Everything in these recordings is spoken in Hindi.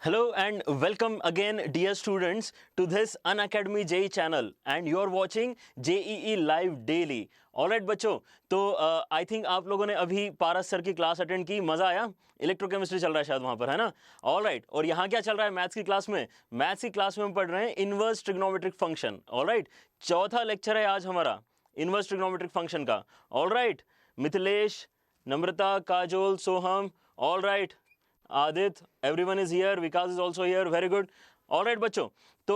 Hello and welcome again, dear students, to this Unacademy JEE channel, and you are watching JEE Live Daily. Alright बच्चों, तो आई थिंक आप लोगों ने अभी पारस सर की क्लास अटेंड की, मजा आया। इलेक्ट्रोकेमिस्ट्री चल रहा है शायद वहां पर, है ना। ऑलराइट, और यहाँ क्या चल रहा है मैथ्स की क्लास में? मैथ्स की क्लास में हम पढ़ रहे हैं इनवर्स ट्रिग्नोमेट्रिक फंक्शन। ऑलराइट, चौथा लेक्चर है आज हमारा इनवर्स ट्रिग्नोमेट्रिक फंक्शन का। Alright, Mithilesh, Namrata, Kajol, Soham, alright, Aditya, everyone is here, Vikas is also here, very good. Alright बच्चों, तो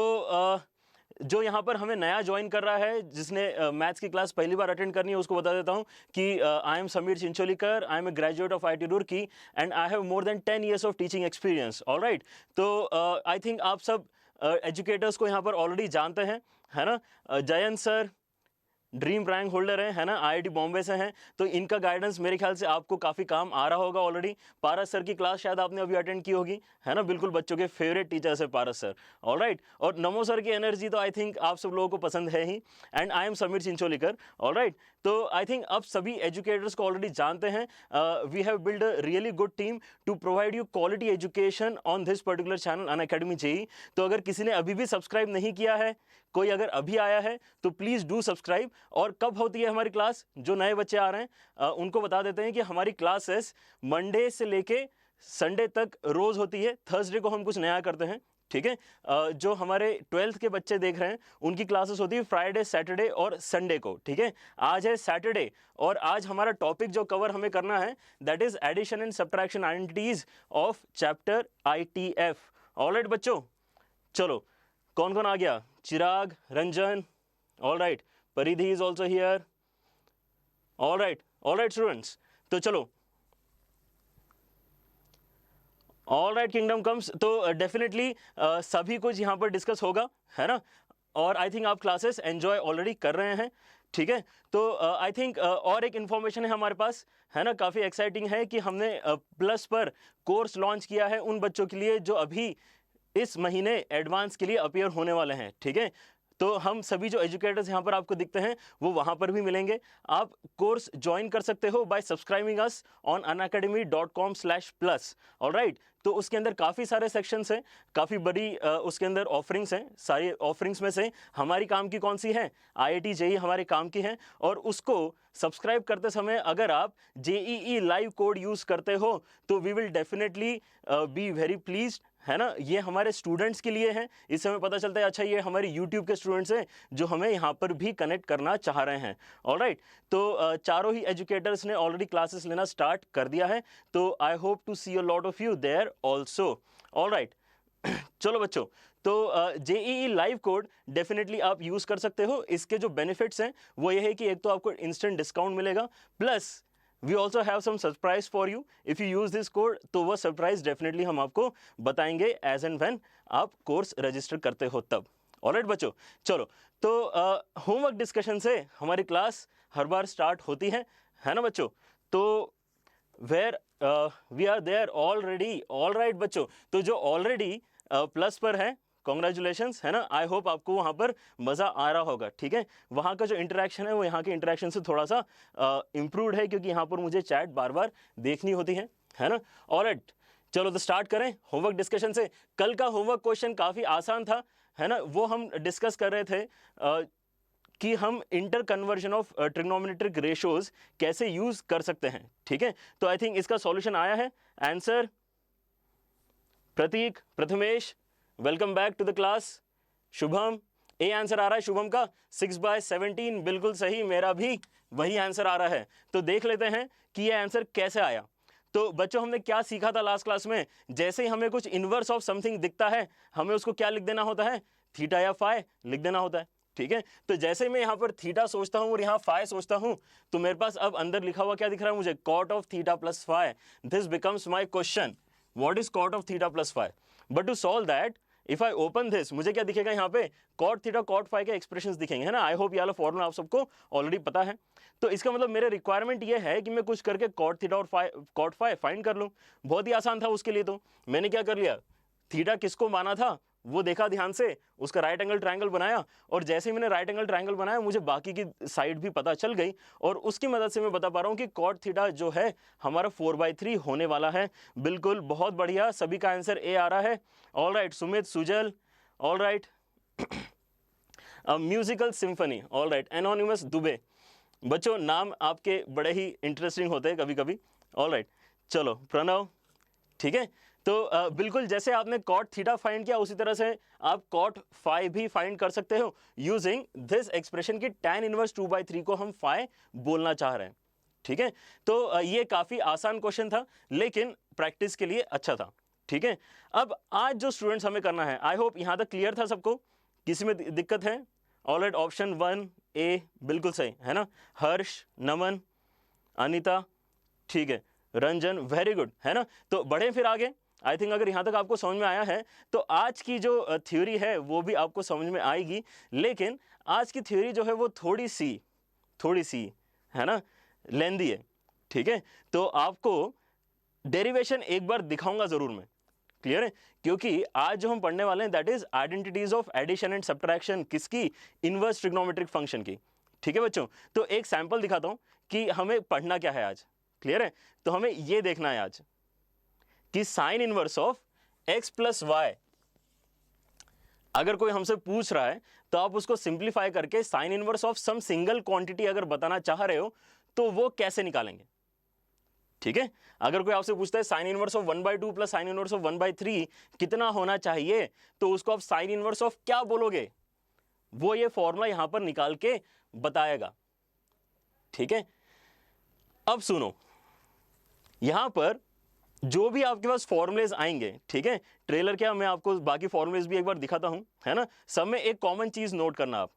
जो यहाँ पर हमें नया ज्वाइन कर रहा है, जिसने मैथ्स की क्लास पहली बार अटेंड करनी है, उसको बता देता हूँ कि I am Sameer Chincholikar, I am a graduate of IIT Roorkee and I have more than 10 years of teaching experience. Alright, तो आई थिंक आप सब एजुकेटर्स को यहाँ पर ऑलरेडी जानते हैं, है ना। Jayant sir dream rank holder है ना, IIT बॉम्बे से हैं, तो इनका गाइडेंस मेरे ख्याल से आपको काफ़ी काम आ रहा होगा ऑलरेडी। पारस सर की क्लास शायद आपने अभी अटेंड की होगी, है ना। बिल्कुल बच्चों के फेवरेट टीचर्स है पारस सर। ऑलराइट, और नमो सर की एनर्जी तो आई थिंक आप सब लोगों को पसंद है ही। And I am Sameer Chincholikar. Alright, तो आई थिंक अब सभी एजुकेटर्स को ऑलरेडी जानते हैं। We have build a really good team to provide you quality education on this particular channel Unacademy JEE। तो अगर किसी ने अभी भी सब्सक्राइब नहीं किया है, कोई अगर अभी आया है, तो प्लीज़ डू सब्सक्राइब। और कब होती है हमारी क्लास? जो नए बच्चे आ रहे हैं उनको बता देते हैं कि हमारी क्लासेस मंडे से लेके संडे तक रोज़ होती है। थर्सडे को हम कुछ नया करते हैं, ठीक है। जो हमारे 12th के बच्चे देख रहे हैं उनकी क्लासेस होती है फ्राइडे, सैटरडे और संडे को, ठीक है। आज है सैटरडे और आज हमारा टॉपिक जो कवर हमें करना है that is addition and subtraction identities of chapter ITF। Alright बच्चों, चलो कौन कौन आ गया? Chirag, Ranjan, alright, Paridhi is also here. Alright, alright students, तो चलो ऑल राइट, किंगडम कम्स, तो डेफिनेटली सभी कुछ यहाँ पर डिस्कस होगा, है ना। और आई थिंक आप क्लासेस एंजॉय ऑलरेडी कर रहे हैं, ठीक है। तो आई थिंक और एक इन्फॉर्मेशन है हमारे पास, है ना, काफ़ी एक्साइटिंग है कि हमने प्लस पर कोर्स लॉन्च किया है उन बच्चों के लिए जो अभी इस महीने एडवांस के लिए अपीयर होने वाले हैं, ठीक है। तो हम सभी जो एजुकेटर्स यहाँ पर आपको दिखते हैं वो वहाँ पर भी मिलेंगे। आप कोर्स ज्वाइन कर सकते हो bye subscribing us on unacademy.com/plus। Alright, तो उसके अंदर काफ़ी सारे सेक्शंस हैं, काफ़ी बड़ी उसके अंदर ऑफरिंग्स हैं। सारी ऑफरिंग्स में से हमारी काम की कौन सी है? IIT JEE हमारे काम की है। और उसको सब्सक्राइब करते समय अगर आप JEE लाइव कोड यूज़ करते हो तो we will definitely be very pleased, है ना। ये हमारे स्टूडेंट्स के लिए है। इससे हमें पता चलता है अच्छा ये हमारे यूट्यूब के स्टूडेंट्स हैं जो हमें यहाँ पर भी कनेक्ट करना चाह रहे हैं। ऑलराइट, तो चारों ही एजुकेटर्स ने ऑलरेडी क्लासेस लेना स्टार्ट कर दिया है, तो I hope to see a lot of you there also. Alright, चलो बच्चों, तो JEE लाइव कोड डेफिनेटली आप यूज़ कर सकते हो। इसके जो बेनिफिट्स हैं वो ये है कि एक तो आपको इंस्टेंट डिस्काउंट मिलेगा, plus we also have some surprise for you if you use this code. तो वह सरप्राइज डेफिनेटली हम आपको बताएंगे एज एंड व्हेन आप कोर्स रजिस्टर करते हो तब। ऑलराइट बच्चों, चलो, तो होमवर्क डिस्कशन से हमारी क्लास हर बार स्टार्ट होती है ना बच्चों। तो where we are there already. Alright बच्चों, तो जो ऑलरेडी प्लस पर है, कॉन्ग्रेचुलेशंस, है ना। आई होप आपको वहाँ पर मज़ा आ रहा होगा, ठीक है। वहाँ का जो इंटरेक्शन है वो यहाँ के इंटरेक्शन से थोड़ा सा इम्प्रूवड है, क्योंकि यहाँ पर मुझे चैट बार बार देखनी होती है ना। ऑलराइट, चलो तो स्टार्ट करें होमवर्क डिस्कशन से। कल का होमवर्क क्वेश्चन काफ़ी आसान था, है ना। वो हम डिस्कस कर रहे थे कि हम inter conversion of trigonometric ratios कैसे यूज़ कर सकते हैं, ठीक है। तो आई थिंक इसका सॉल्यूशन आया है। Answer Prateek, Prathamesh, welcome back to the class. Shubham, ए आंसर आ रहा है शुभम का 6/17, बिल्कुल सही, मेरा भी वही आंसर आ रहा है। तो देख लेते हैं कि यह आंसर कैसे आया। तो बच्चों हमने क्या सीखा था लास्ट क्लास में? जैसे ही हमें कुछ इनवर्स ऑफ समथिंग दिखता है हमें उसको क्या लिख देना होता है? थीटा या फाई लिख देना होता है, ठीक है। तो जैसे मैं यहाँ पर थीटा सोचता हूँ और यहाँ फाई सोचता हूँ, तो मेरे पास अब अंदर लिखा हुआ क्या दिख रहा है मुझे? Cot of theta plus phi. This becomes my question, what is cot of theta plus phi? But to solve that if I open this, मुझे क्या दिखेगा यहाँ पे? कॉट थीटा कॉट फाई के एक्सप्रेशंस दिखेंगे, है ना। आई होप ये वाला फॉर्मूला आप सबको ऑलरेडी पता है। तो इसका मतलब मेरे रिक्वायरमेंट ये है कि मैं कुछ करके कॉट थीटा और कॉट फाई फाइंड कर लूँ। बहुत ही आसान था उसके लिए। तो मैंने क्या कर लिया, थीटा किसको माना था? वो देखा ध्यान से, उसका राइट एंगल ट्रायंगल बनाया, और जैसे ही मैंने राइट एंगल ट्रायंगल बनाया मुझे बाकी की साइड भी पता चल गई, और उसकी मदद से मैं बता पा रहा हूँ कि कॉट थीटा जो है हमारा 4/3 होने वाला है। बिल्कुल, बहुत बढ़िया, सभी का आंसर ए आ रहा है। All right Sumit, Sujal, all right. Musical symphony, all right. Anonymous Dubey, बच्चों नाम आपके बड़े ही इंटरेस्टिंग होते हैं कभी कभी। ऑल राइट, चलो प्रणव, ठीक है। तो बिल्कुल जैसे आपने कॉट थीटा फाइंड किया उसी तरह से आप कॉट फाई भी फाइंड कर सकते हो यूजिंग दिस एक्सप्रेशन की tan इनवर्स 2/3 को हम फाई बोलना चाह रहे हैं, ठीक है। तो ये काफी आसान क्वेश्चन था लेकिन प्रैक्टिस के लिए अच्छा था, ठीक है। अब आज जो स्टूडेंट्स हमें करना है, आई होप यहां तक क्लियर था सबको, किसी में दिक्कत है? ऑलराइट, ऑप्शन 1 ए बिल्कुल सही है ना। हर्ष, नमन, अनिता, ठीक है, रंजन, वेरी गुड, है ना। तो बढ़े फिर आगे। आई थिंक अगर यहाँ तक आपको समझ में आया है तो आज की जो थ्योरी है वो भी आपको समझ में आएगी, लेकिन आज की थ्योरी जो है वो थोड़ी सी है ना लेंदी है, ठीक है। तो आपको डेरिवेशन एक बार दिखाऊंगा जरूर मैं, क्लियर है, क्योंकि आज जो हम पढ़ने वाले हैं that is identities of addition and subtraction, किसकी? इनवर्स ट्रिग्नोमेट्रिक फंक्शन की, ठीक है बच्चों। तो एक सैंपल दिखाता हूं कि हमें पढ़ना क्या है आज, क्लियर है। तो हमें यह देखना है आज कि sine inverse of x plus y, अगर कोई हमसे पूछ रहा है तो आप उसको सिंप्लीफाई करके sine inverse of some single quantity अगर बताना चाह रहे हो तो वो कैसे निकालेंगे, ठीक है। अगर कोई आपसे पूछता है sine inverse of 1/2 plus sine inverse of 1/3 कितना होना चाहिए, तो उसको आप साइन इनवर्स ऑफ क्या बोलोगे, वो ये फॉर्मूला यहां पर निकाल के बताएगा, ठीक है। अब सुनो, यहां पर जो भी आपके पास फॉर्मुलेज आएंगे, ठीक है, ट्रेलर क्या मैं आपको बाकी फॉर्मुलेज भी एक बार दिखाता हूं, है ना। सब में एक कॉमन चीज नोट करना आप,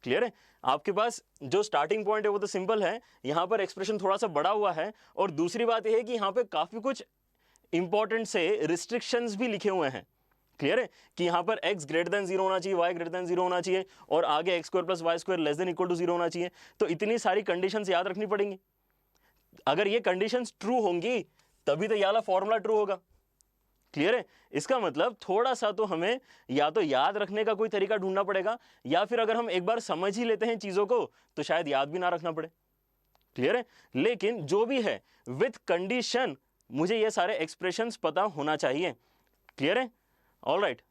क्लियर है। आपके पास जो स्टार्टिंग पॉइंट है वो तो सिंपल है, यहां पर एक्सप्रेशन थोड़ा सा बड़ा हुआ है, और दूसरी बात यह है कि यहां पे काफी कुछ इंपॉर्टेंट से रिस्ट्रिक्शंस भी लिखे हुए हैं, क्लियर है, कि यहां पर x ग्रेटर देन 0 होना चाहिए, y ग्रेटर देन 0 होना चाहिए, और आगे x square plus y square less than equal to 0 होना चाहिए। तो इतनी सारी कंडीशंस याद रखनी पड़ेंगी। अगर ये कंडीशंस ट्रू होंगी तभी तो ये वाला फॉर्मूला ट्रू होगा, क्लियर है। इसका मतलब थोड़ा सा तो हमें या तो याद रखने का कोई तरीका ढूंढना पड़ेगा, या फिर अगर हम एक बार समझ ही लेते हैं चीजों को तो शायद याद भी ना रखना पड़े, क्लियर है। लेकिन जो भी है विथ कंडीशन मुझे ये सारे एक्सप्रेशंस पता होना चाहिए, क्लियर है। ऑलराइट,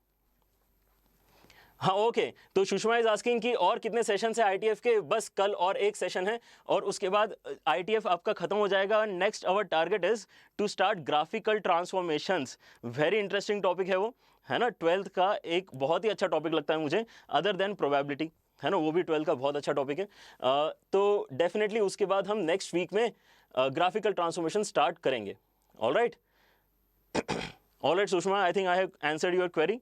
हाँ ओके। तो सुषमा इज आस्किंग कि और कितने सेशन है आईटीएफ के? बस कल और एक सेशन है और उसके बाद आईटीएफ आपका खत्म हो जाएगा। Next our target is to start graphical transformations. Very interesting topic है वो, है ना। 12th का एक बहुत ही अच्छा टॉपिक लगता है मुझे, अदर देन प्रोबेबिलिटी, है ना, वो भी 12th का बहुत अच्छा टॉपिक है। तो डेफिनेटली उसके बाद हम नेक्स्ट वीक में ग्राफिकल ट्रांसफॉर्मेशन स्टार्ट करेंगे। All right, all right Sushma, I think I have answered your query.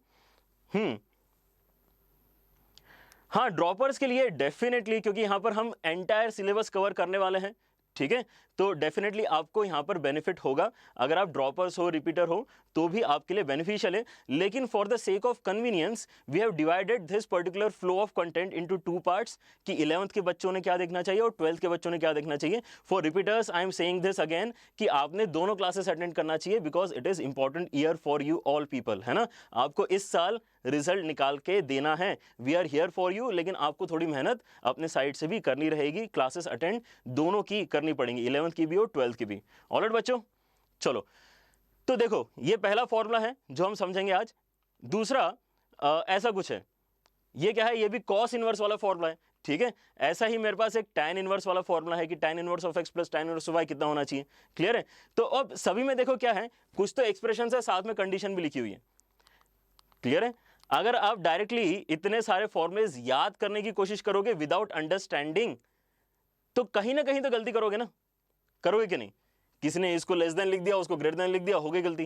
हाँ, ड्रॉपर्स के लिए डेफिनेटली, क्योंकि यहां पर हम एंटायर सिलेबस कवर करने वाले हैं, ठीक है। तो डेफिनेटली आपको यहां पर बेनिफिट होगा, अगर आप ड्रॉपर्स हो, रिपीटर हो, तो भी आपके लिए बेनिफिशियल है। लेकिन for the sake of convenience we have divided this particular flow of content into 2 parts, कि 11th के बच्चों ने क्या देखना चाहिए और 12th के बच्चों ने क्या देखना चाहिए। For repeaters I am saying this again कि आपने दोनों क्लासेस अटेंड करना चाहिए, because it is important year for you all people, है ना। आपको इस साल रिजल्ट निकाल के देना है, we are here for you, लेकिन आपको थोड़ी मेहनत अपने साइड से भी करनी रहेगी। क्लासेस अटेंड दोनों की करनी पड़ेंगी, 11th की भी और 12th की भी। ऑलराइट बच्चों, चलो तो देखो ये पहला फॉर्मूला है जो हम समझेंगे आज। दूसरा ऐसा कुछ है, ये क्या है, ये भी कॉस इनवर्स वाला फॉर्मूला है, ठीक है। ऐसा ही मेरे पास एक tan इनवर्स वाला फॉर्मूला है कि tan inverse of x plus tan inverse of y कितना होना चाहिए, क्लियर है। तो अब सभी में देखो क्या है, कुछ तो एक्सप्रेशन है, साथ में कंडीशन भी लिखी हुई है, क्लियर है। अगर आप डायरेक्टली इतने सारे फॉर्मुलेज याद करने की कोशिश करोगे विदाउट अंडरस्टैंडिंग, तो कहीं ना कहीं तो गलती करोगे ना, करोगे कि नहीं। किसी ने इसको लेस देन लिख दिया, उसको ग्रेटर देन लिख दिया, हो गई गलती,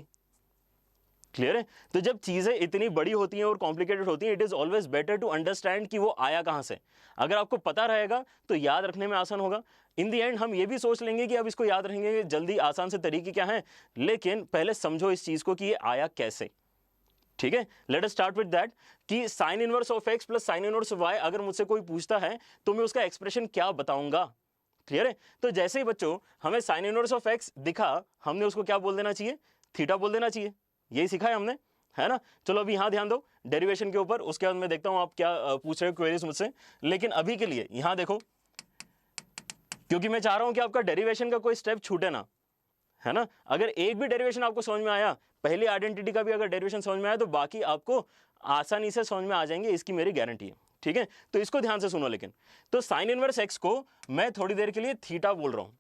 क्लियर है। तो जब चीजें इतनी बड़ी होती हैं और कॉम्प्लिकेटेड होती हैं, it is always better to understand कि वो आया कहां से। अगर आपको पता रहेगा तो याद रखने में आसान होगा। इन दी एंड हम ये भी सोच लेंगे कि अब इसको याद रखेंगे जल्दी, आसान से तरीके क्या हैं, लेकिन पहले समझो इस चीज को कि ये आया कैसे, ठीक है। Let us start with that कि sine inverse of x plus sine inverse of y अगर मुझसे कोई पूछता है तो मैं उसका एक्सप्रेशन क्या बताऊंगा, क्लियर है। तो जैसे ही बच्चों हमें साइन इनवर्स ऑफ x दिखा, हमने उसको क्या बोल देना चाहिए, थीटा बोल देना चाहिए, यही सीखा है हमने, है ना। चलो अभी यहाँ ध्यान दो डेरिवेशन के ऊपर, उसके बाद मैं देखता हूँ आप क्या पूछ रहे हो क्वेरीज मुझसे। लेकिन अभी के लिए यहाँ देखो, क्योंकि मैं चाह रहा हूँ कि आपका डेरिवेशन का कोई स्टेप छूटे ना, है ना। अगर एक भी डेरिवेशन आपको समझ में आया, पहली आइडेंटिटी का भी अगर डेरिवेशन समझ में आया, तो बाकी आपको आसानी से समझ में आ जाएंगे, इसकी मेरी गारंटी है, ठीक है। तो इसको ध्यान से सुनो। लेकिन तो साइन इनवर्स एक्स को मैं थोड़ी देर के लिए थीटा बोल रहा हूं,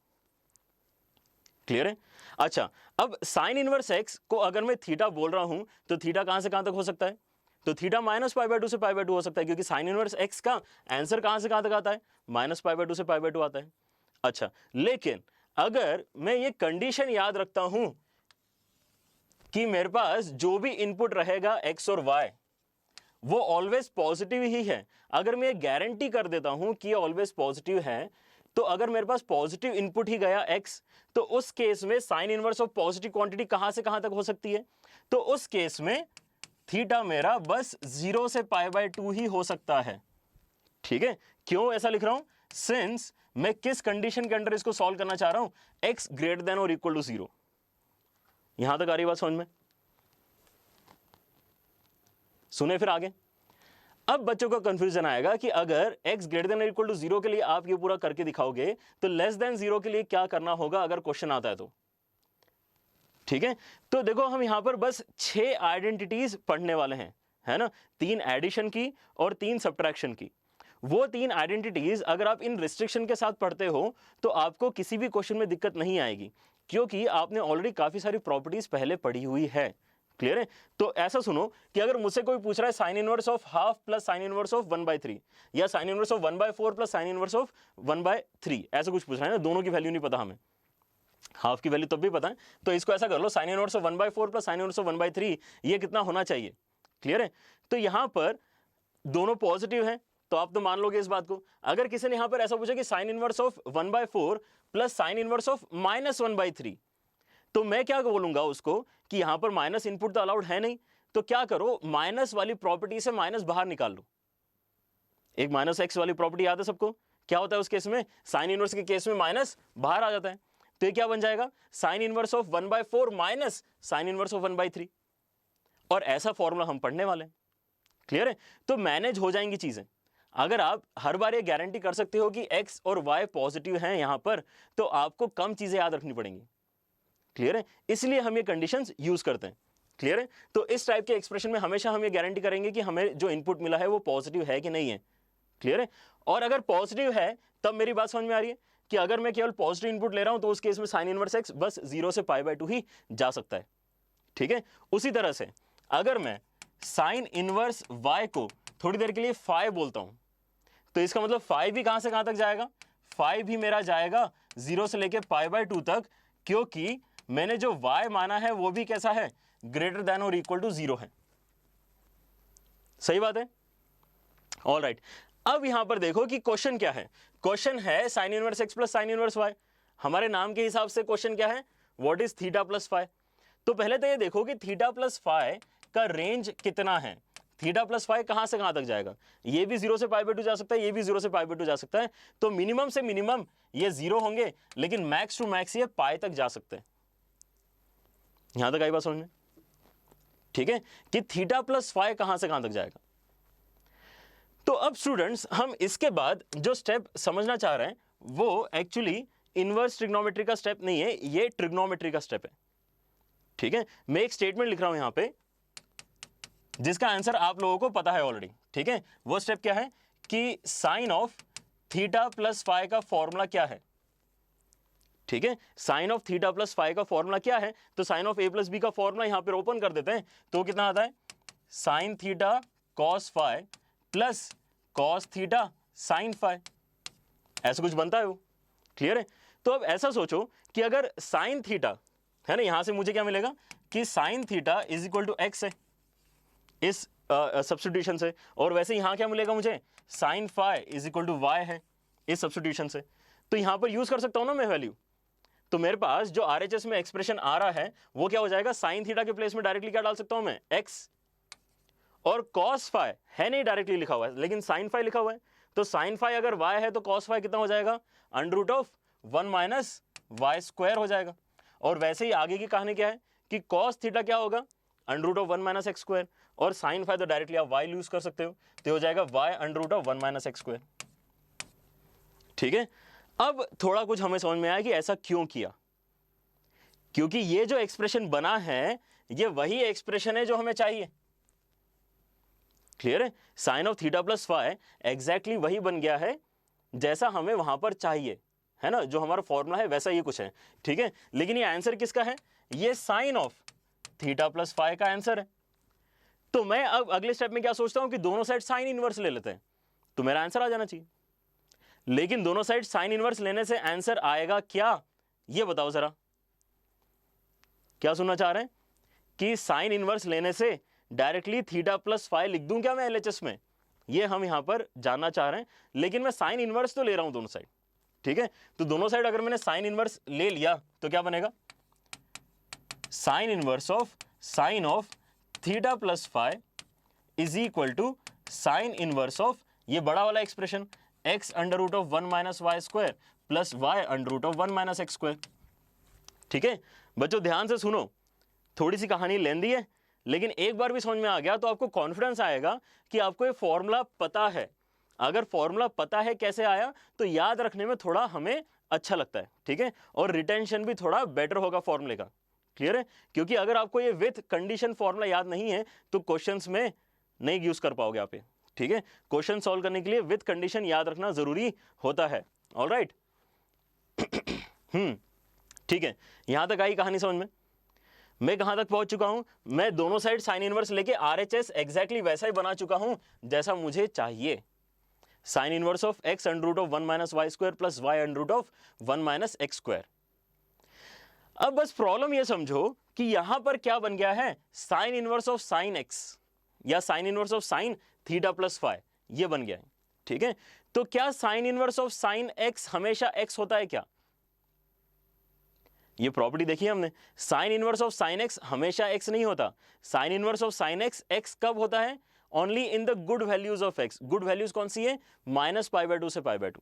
क्लियर है। अच्छा, अब साइन इनवर्स एक्स को अगर मैं थीटा बोल रहा हूं, तो थीटा कहां से कहां तक हो सकता है? तो थीटा -π/2 से π/2 हो सकता है, क्योंकि साइन इनवर्स एक्स का आंसर कहां से कहां तक आता है? -π/2 से π/2 आता है। अच्छा, लेकिन अगर मैं ये कंडीशन याद रखता हूं कि मेरे पास जो भी इनपुट रहेगा एक्स और वाई वो ऑलवेज पॉजिटिव ही है, अगर मैं ये गारंटी कर देता हूं कि ये ऑलवेज पॉजिटिव है, तो अगर मेरे पास पॉजिटिव इनपुट ही गया x, तो उस केस में sign inverse of positive quantity कहां से कहां तक हो सकती है? तो उस केस में थीटा मेरा बस 0 से π/2 ही हो सकता है, ठीक है। क्यों ऐसा लिख रहा हूं? सिंस मैं किस कंडीशन के अंडर इसको सॉल्व करना चाह रहा हूं, x ग्रेटर देन और इक्वल टू 0। यहां तक आ रही बात समझ में? सुने फिर आगे। अब बच्चों को कंफ्यूजन आएगा कि अगर x ग्रेटर देन और इक्वल टू 0 के लिए आप ये पूरा करके दिखाओगे, तो लेस देन 0 के लिए क्या करना होगा अगर क्वेश्चन आता है तो, ठीक है। तो देखो हम यहां पर बस 6 आइडेंटिटीज पढ़ने वाले हैं, है ना। 3 एडिशन की और 3 सब्ट्रैक्शन की। वो 3 आइडेंटिटीज अगर आप इन रिस्ट्रिक्शन के साथ पढ़ते हो तो आपको किसी भी क्वेश्चन में दिक्कत नहीं आएगी, क्योंकि आपने ऑलरेडी काफी सारी प्रॉपर्टीज पहले पढ़ी हुई है, क्लियर है। तो ऐसा सुनो कि अगर मुझसे कोई पूछ रहा है sine inverse of half plus sine inverse of 1/3 या sine inverse of 1/4 plus sine inverse of 1/3, ऐसा कुछ पूछ रहा है ना, दोनों की वैल्यू नहीं पता हमें, हाफ की वैल्यू तब भी पता है, तो इसको ऐसा कर लो sine inverse of 1/4 plus sine inverse of 1/3, ये कितना होना चाहिए, क्लियर है। तो यहां पर दोनों पॉजिटिव हैं, तो आप तो मान लोगे इस बात को। अगर किसी ने यहां पर ऐसा पूछा कि sine inverse of 1/4 plus sine inverse of -1/3, तो मैं क्या बोलूंगा उसको कि यहां पर माइनस इनपुट तो अलाउड है नहीं, तो क्या करो माइनस वाली प्रॉपर्टी से माइनस बाहर निकाल लो। एक माइनस एक्स वाली प्रॉपर्टी याद है सबको, क्या होता है उस केस में? साइन इनवर्स के केस में माइनस बाहर आ जाता है, तो ये क्या बन जाएगा? Sign inverse of 1/4 minus sine inverse of 1/3, और ऐसा फॉर्मूला हम पढ़ने वाले हैं, क्लियर है। तो मैनेज हो जाएंगी चीजें। अगर आप हर बार ये गारंटी कर सकते हो कि x और y पॉजिटिव हैं यहां पर, तो आपको कम चीजें याद रखनी पड़ेंगी, क्लियर है। इसलिए हम ये कंडीशंस यूज करते हैं, क्लियर है। तो इस टाइप के एक्सप्रेशन में हमेशा हम ये गारंटी करेंगे कि हमें जो इनपुट मिला है वो पॉजिटिव है कि नहीं है, क्लियर है। और अगर पॉजिटिव है तब मेरी बात समझ में आ रही है कि अगर मैं केवल पॉजिटिव इनपुट ले रहा हूं तो उस केस में साइन इनवर्स x बस 0 से π/2 ही जा सकता है, ठीक है। उसी तरह से अगर मैं साइन इनवर्स y को थोड़ी देर के लिए फाई बोलता हूं, तो इसका मतलब फाई भी कहां से कहां तक जाएगा? फाई भी मेरा जाएगा 0 से लेके π/2 तक, क्योंकि मैंने जो y माना है वो भी कैसा है? ग्रेटर देन और इक्वल टू 0 है, सही बात है। ऑल राइट, अब यहां पर देखो कि क्वेश्चन क्या है। क्वेश्चन है sine inverse x plus sine inverse y। हमारे नाम के हिसाब से क्वेश्चन क्या है? What is theta plus phi. तो पहले तो ये देखो कि थीटा प्लस फाई का रेंज कितना है। थीटा प्लस फाई कहां से कहां तक जाएगा? ये भी 0 से π/2 जा सकता है, ये भी 0 से π/2 जा सकता है, तो मिनिमम से मिनिमम ये 0 होंगे, लेकिन मैक्स टू मैक्स ये पाई तक जा सकते हैं। यहां तक आई बात समझ में, ठीक है, कि थीटा प्लस फाई कहां से कहां तक जाएगा। तो अब स्टूडेंट्स हम इसके बाद जो स्टेप समझना चाह रहे हैं वो एक्चुअली इनवर्स ट्रिग्नोमेट्री का स्टेप नहीं है, ये ट्रिग्नोमेट्री का स्टेप है, ठीक है। मैं एक स्टेटमेंट लिख रहा हूं यहां पे जिसका आंसर आप लोगों को पता है ऑलरेडी, ठीक है। वो स्टेप क्या है कि sine of theta plus phi का फॉर्मूला क्या है, ठीक है। Sine of theta plus phi का फॉर्मूला क्या है? तो sine of a plus B का फॉर्मूला यहां पर ओपन कर देते हैं, तो कितना आता है? Sine theta cos phi plus cos theta sine phi, ऐसा कुछ बनता है वो, क्लियर है। तो अब ऐसा सोचो कि अगर साइन थीटा है ना, यहां से मुझे क्या मिलेगा कि sine theta is equal to x है इस सब्स्टिट्यूशन से, और वैसे यहां क्या मिलेगा मुझे? Sine phi is equal to y है इस सब्स्टिट्यूशन से। तो यहां पर यूज कर सकता हूं ना मैं वैल्यू, तो मेरे पास जो आरएचएस में एक्सप्रेशन आ रहा है वो क्या हो जाएगा? साइन थीटा के प्लेस में डायरेक्टली क्या डाल सकता हूं मैं? एक्स, और कॉस फाई है नहीं डायरेक्टली लिखा हुआ है, लेकिन साइन फाई लिखा हुआ है, तो साइन फाई अगर y है तो कॉस फाई कितना हो जाएगा? √1 माइनस y² हो जाएगा। और वैसे ही आगे की कहानी क्या है कि कॉस थीटा क्या होगा? Under root of 1 minus x square, और साइन फाई तो डायरेक्टली आप वाई यूज कर सकते हो, तो हो जाएगा y under root of 1 minus x square. ठीक है, अब थोड़ा कुछ हमें समझ में आया कि ऐसा क्यों किया, क्योंकि ये जो एक्सप्रेशन बना है ये वही एक्सप्रेशन है जो हमें चाहिए। क्लियर है, sine of theta plus phi exactly वही बन गया है जैसा हमें वहां पर चाहिए, है ना, जो हमारा फॉर्मूला है वैसा ये कुछ है। ठीक है, लेकिन ये आंसर किसका है, ये sine of theta plus phi का आंसर है। तो मैं अब अगले स्टेप में क्या सोचता हूं कि दोनों साइड साइन इनवर्स ले लेते हैं, तो मेरा आंसर आ जाना चाहिए। लेकिन दोनों साइड साइन इनवर्स लेने से आंसर आएगा क्या, ये बताओ जरा, क्या सुनना चाह रहे हैं कि साइन इनवर्स लेने से डायरेक्टली थीटा प्लस फाई लिख दूं क्या मैं एलएचएस में, ये हम यहां पर जानना चाह रहे हैं। लेकिन मैं साइन इनवर्स तो ले रहा हूं दोनों साइड। ठीक है, तो दोनों साइड अगर मैंने साइन इनवर्स ले लिया तो क्या बनेगा, sine inverse of sine of theta plus phi is equal to sine inverse of ये बड़ा वाला expression x under root of 1 minus y square plus y under root of 1 minus x square. ठीक है बच्चों, ध्यान से सुनो, थोड़ी सी कहानी लेंदी है, लेकिन एक बार भी समझ में आ गया तो आपको कॉन्फिडेंस आएगा कि आपको ये फॉर्मूला पता है। अगर फॉर्मूला पता है कैसे आया तो याद रखने में थोड़ा हमें अच्छा लगता है। ठीक है, और रिटेंशन भी थोड़ा बेटर होगा फॉर्मूले का। क्लियर है, क्योंकि अगर आपको ये विथ कंडीशन फॉर्मूला याद नहीं है तो क्वेश्चंस में नहीं यूज कर पाओगे आप ये। ठीक है, क्वेश्चन सॉल्व करने के लिए विथ कंडीशन याद रखना जरूरी होता है। ऑलराइट ठीक है, यहां तक आई कहानी समझ में। मैं कहां तक पहुंच चुका हूं, मैं दोनों साइड साइन इनवर्स लेके आरएचएस एग्जैक्टली वैसा ही बना चुका हूं जैसा मुझे चाहिए। Sine inverse of x under root of 1 minus y square plus y under root of 1 minus x square. अब बस प्रॉब्लम ये समझो कि यहां पर क्या बन गया है, sine inverse of sine x या sine inverse of sine theta plus phi, ये बन गया है। ठीक है, तो क्या sine inverse of sine x हमेशा एक्स होता है क्या, ये प्रॉपर्टी देखिए हमने, sine inverse of sine x हमेशा एक्स नहीं होता। Sine inverse of sine x x कब होता है, only in the good values of x. Good values कौन सी है, -π/2 से π/2।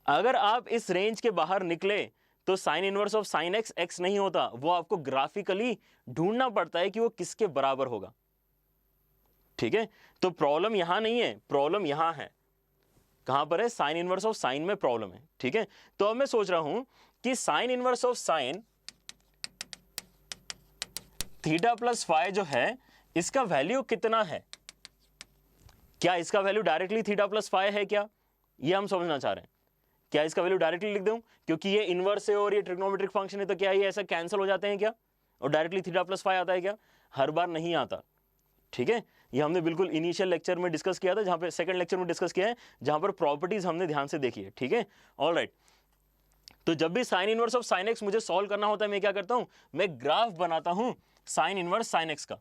अगर आप इस रेंज के बाहर निकले तो sine inverse of sine x x नहीं होता, वो आपको ग्राफिकली ढूंढना पड़ता है कि वो किसके बराबर होगा। ठीक है, तो प्रॉब्लम यहां नहीं है, प्रॉब्लम यहां है। कहां पर है, साइन इनवर्स ऑफ साइन में प्रॉब्लम है। ठीक है, तो अब मैं सोच रहा हूं कि sine inverse of sine theta plus phi जो है इसका वैल्यू कितना है, क्या इसका value directly theta plus phi है क्या, ये हम समझना चाह रहे हैं। क्या इसका वैल्यू डायरेक्टली लिख दूं, क्योंकि ये इनवर्स है और ये ट्रिग्नोमेट्रिक फंक्शन है, तो क्या ये ऐसा कैंसिल हो जाते हैं क्या, और डायरेक्टली थीटा प्लस फाई आता है क्या, हर बार नहीं आता। ठीक है, ये हमने बिल्कुल इनिशियल लेक्चर में डिस्कस किया था, जहां पे सेकंड लेक्चर में डिस्कस किया है, जहां पर प्रॉपर्टीज हमने ध्यान से देखी है। ठीक है, ऑलराइट, तो जब भी sign inverse of sine x मुझे सॉल्व करना होता है, मैं क्या करता हूं, मैं ग्राफ बनाता हूं साइन इनवर्स साइन एक्स का।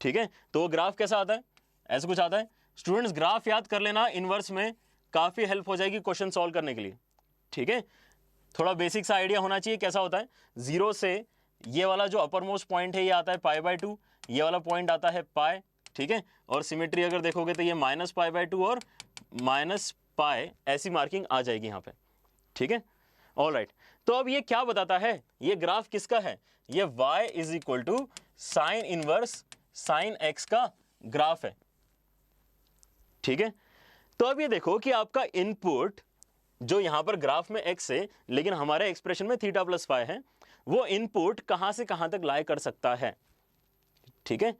ठीक है, तो वो ग्राफ कैसा आता है, ऐसा कुछ आता है। स्टूडेंट्स ग्राफ याद कर लेना, इनवर्स में काफी हेल्प हो जाएगी क्वेश्चन सॉल्व करने के लिए। ठीक है, थोड़ा बेसिक सा आइडिया होना चाहिए कैसा होता है। 0 से ये वाला जो अपर मोस्ट पॉइंट है ये आता है π/2, ये वाला पॉइंट आता है पाई। ठीक है, और सिमेट्री अगर देखोगे तो ये -π/2 और -π ऐसी मार्किंग आ जाएगी यहाँ पे। ठीक है, ऑलराइट, तो अब ये क्या बताता है, ये ग्राफ किसका है, ये y is equal to sine inverse sine x का ग्राफ है। ठीक है, तो अब ये देखो कि आपका इनपुट जो यहां पर ग्राफ में x है, लेकिन हमारे एक्सप्रेशन में थीटा प्लस फाई है, वो इनपुट कहां से कहां तक लाई कर सकता है। ठीक है,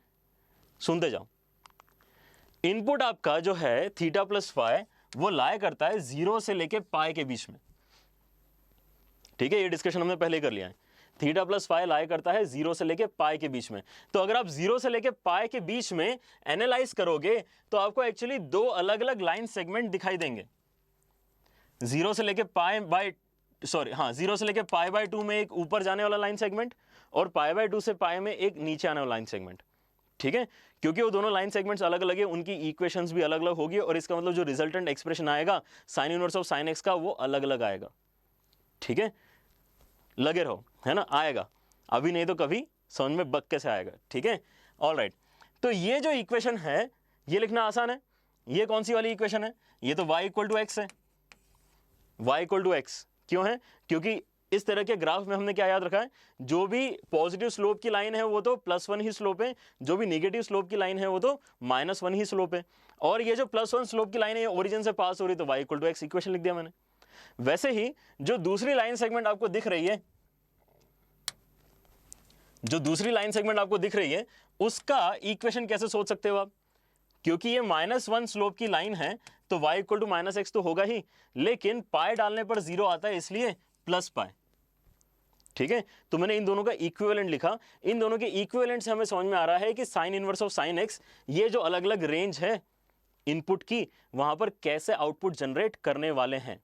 सुनते जाओ। इनपुट आपका जो है थीटा प्लस फाई वो लाई करता है 0 से लेके पाई के बीच में। ठीक है, ये डिस्कशन हमने पहले कर लिया है। थीटा प्लस फाई लाई करता है 0 से लेके पाई के बीच में। तो अगर आप 0 से लेके पाई के बीच में एनालाइज करोगे तो आपको एक्चुअली दो अलग अलग लाइन सेगमेंट दिखाई देंगे। 0 से लेके π/2 में एक ऊपर जाने वाला लाइन सेगमेंट और π/2 से पाई में एक नीचे आने वाला लाइन सेगमेंट। ठीक है, क्योंकि वो दोनों लाइन सेगमेंट्स अलग अलग है, उनकी इक्वेशंस भी अलग अलग होगी, और इसका मतलब जो रिजल्टेंट एक्सप्रेशन आएगा sine inverse of sine x का वो अलग अलग आएगा। ठीक है, लगे रहो, है ना, आएगा, अभी नहीं तो कभी समझ में बक कैसे आएगा। ठीक है, ऑलराइट, तो ये जो इक्वेशन है ये लिखना आसान है। ये कौन सी वाली इक्वेशन है, ये तो y इक्वल टू एक्स है। y इक्वल टू एक्स क्यों है, क्योंकि इस तरह के ग्राफ में हमने क्या याद रखा है, जो भी पॉजिटिव स्लोप की लाइन है वो तो +1 ही स्लोप है, जो भी निगेटिव स्लोप की लाइन है वो तो -1 ही स्लोप है, और ये जो +1 स्लोप की लाइन है ये ओरिजिन से पास हो रही है, तो y = x इक्वेशन लिख दिया मैंने। वैसे ही जो दूसरी लाइन सेगमेंट आपको दिख रही है, जो दूसरी लाइन सेगमेंट आपको दिख रही है उसका इक्वेशन कैसे सोच सकते हो आप, क्योंकि ये -1 स्लोप की लाइन है तो y = -x तो होगा ही, लेकिन पाई डालने पर 0 आता है इसलिए +π। ठीक है, तो मैंने इन दोनों का इक्विवेलेंट लिखा। इन दोनों के इक्विवेलेंट से हमें समझ में आ रहा है कि sine inverse of sign x, ये जो अलग अलग रेंज है इनपुट की, वहां पर कैसे आउटपुट जनरेट करने वाले हैं।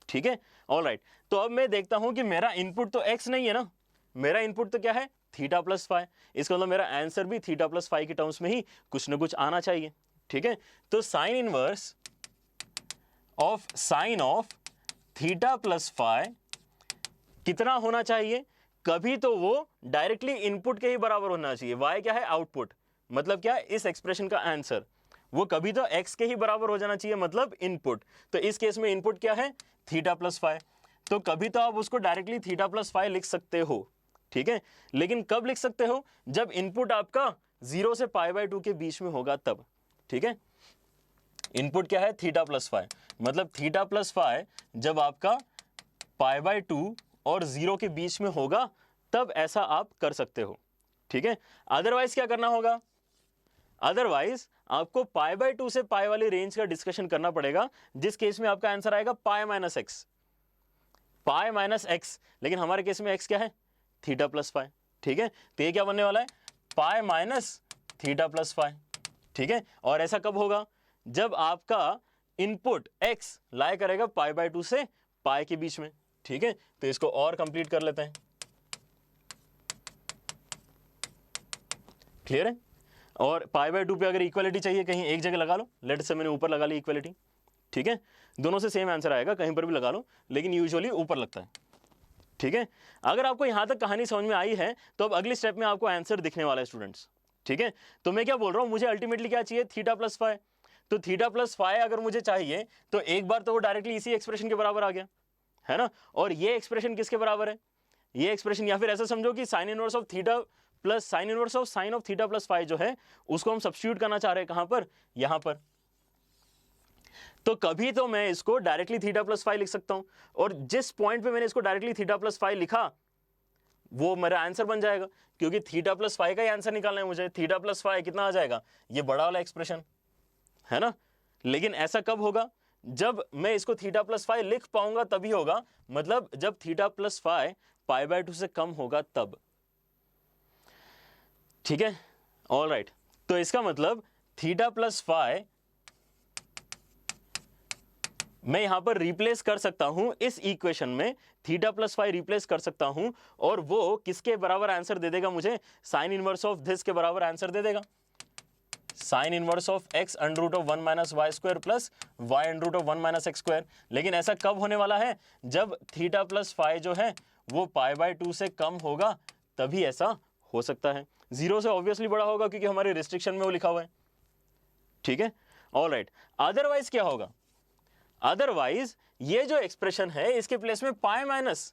ठीक है, ऑलराइट। तो अब मैं देखता हूं कि मेरा इनपुट तो x नहीं है ना, मेरा इनपुट तो क्या है थीटा प्लस फाई। इसका मतलब मेरा आंसर भी थीटा प्लस फाई के टर्म्स में ही कुछ ना कुछ आना चाहिए। ठीक है, तो sine inverse of sine of theta plus phi कितना होना चाहिए, कभी तो वो डायरेक्टली इनपुट के ही बराबर होना चाहिए। y क्या है आउटपुट, मतलब क्या है इस एक्सप्रेशन का आंसर, वो कभी तो x के ही बराबर हो जाना चाहिए, मतलब इनपुट। तो इस केस में इनपुट क्या है थीटा प्लस फाई, तो कभी तो आप उसको डायरेक्टली थीटा प्लस फाई लिख सकते हो। ठीक है, लेकिन कब लिख सकते हो, जब इनपुट आपका 0 से π/2 के बीच में होगा तब। ठीक है, इनपुट क्या है थीटा प्लस फाई, मतलब थीटा प्लस फाई जब आपका π/2 और 0 के बीच में होगा तब ऐसा आप कर सकते हो। ठीक है, अदरवाइज क्या करना होगा, अदरवाइज आपको π/2 से π वाली रेंज का डिस्कशन करना पड़ेगा, जिस केस में आपका आंसर आएगा π-x, लेकिन हमारे केस में x क्या है थीटा प्लस फाई। ठीक है, तो ये क्या बनने वाला है π - थीटा प्लस फाई। ठीक है, और ऐसा कब होगा, जब आपका इनपुट x लाई करेगा π/2 से π के बीच में। ठीक है, तो इसको और कंप्लीट कर लेते हैं। क्लियर है, और π/2 पे अगर इक्वलिटी चाहिए कहीं एक जगह लगा लो, लेट से मैंने ऊपर लगा ली इक्वलिटी। ठीक है, दोनों से सेम आंसर आएगा, कहीं पर भी लगा लो, लेकिन यूजुअली ऊपर लगता है। ठीक है, अगर आपको यहां तक कहानी समझ में आई है तो अब अगली स्टेप में आपको आंसर दिखने वाला है स्टूडेंट्स। ठीक है, तो मैं क्या बोल रहा हूं, मुझे अल्टीमेटली क्या चाहिए थीटा प्लस फाई, तो थीटा प्लस फाई अगर मुझे चाहिए तो एक बार तो वो डायरेक्टली इसी एक्सप्रेशन के बराबर आ गया है ना, और ये एक्सप्रेशन किसके बराबर है, ये एक्सप्रेशन, या फिर ऐसा समझो कि sine inverse of theta plus sine inverse of sine of theta plus phi जो है उसको हम सब्स्टिट्यूट करना चाह रहे हैं कहां पर, यहां पर। तो कभी तो मैं इसको डायरेक्टली थीटा प्लस फाई लिख सकता हूं, और जिस पॉइंट पे मैंने इसको डायरेक्टली थीटा प्लस फाई लिखा वो मेरा आंसर बन जाएगा, क्योंकि थीटा प्लस फाई का ही आंसर निकालना है मुझे। थीटा प्लस फाई कितना आ जाएगा, ये बड़ा वाला एक्सप्रेशन है ना। लेकिन ऐसा कब होगा, जब मैं इसको थीटा प्लस फाई लिख पाऊंगा तभी होगा, मतलब जब थीटा प्लस फाई π/2 से कम होगा तब। ठीक है, ऑलराइट, तो इसका मतलब थीटा प्लस फाई मैं यहां पर रिप्लेस कर सकता हूं, इस इक्वेशन में थीटा प्लस फाई रिप्लेस कर सकता हूं, और वो किसके बराबर आंसर दे देगा मुझे, साइन इनवर्स ऑफ दिस के बराबर आंसर दे देगा, sign inverse of x √1 - y² plus y √1 - x²। लेकिन ऐसा कब होने वाला है, जब थीटा प्लस फाई जो है वो π/2 से कम होगा तभी ऐसा हो सकता है। 0 से ऑब्वियसली बड़ा होगा क्योंकि हमारे रिस्ट्रिक्शन में वो लिखा हुआ है। ठीक है, ऑलराइट, अदरवाइज क्या होगा, अदरवाइज ये जो एक्सप्रेशन है इसके प्लेस में π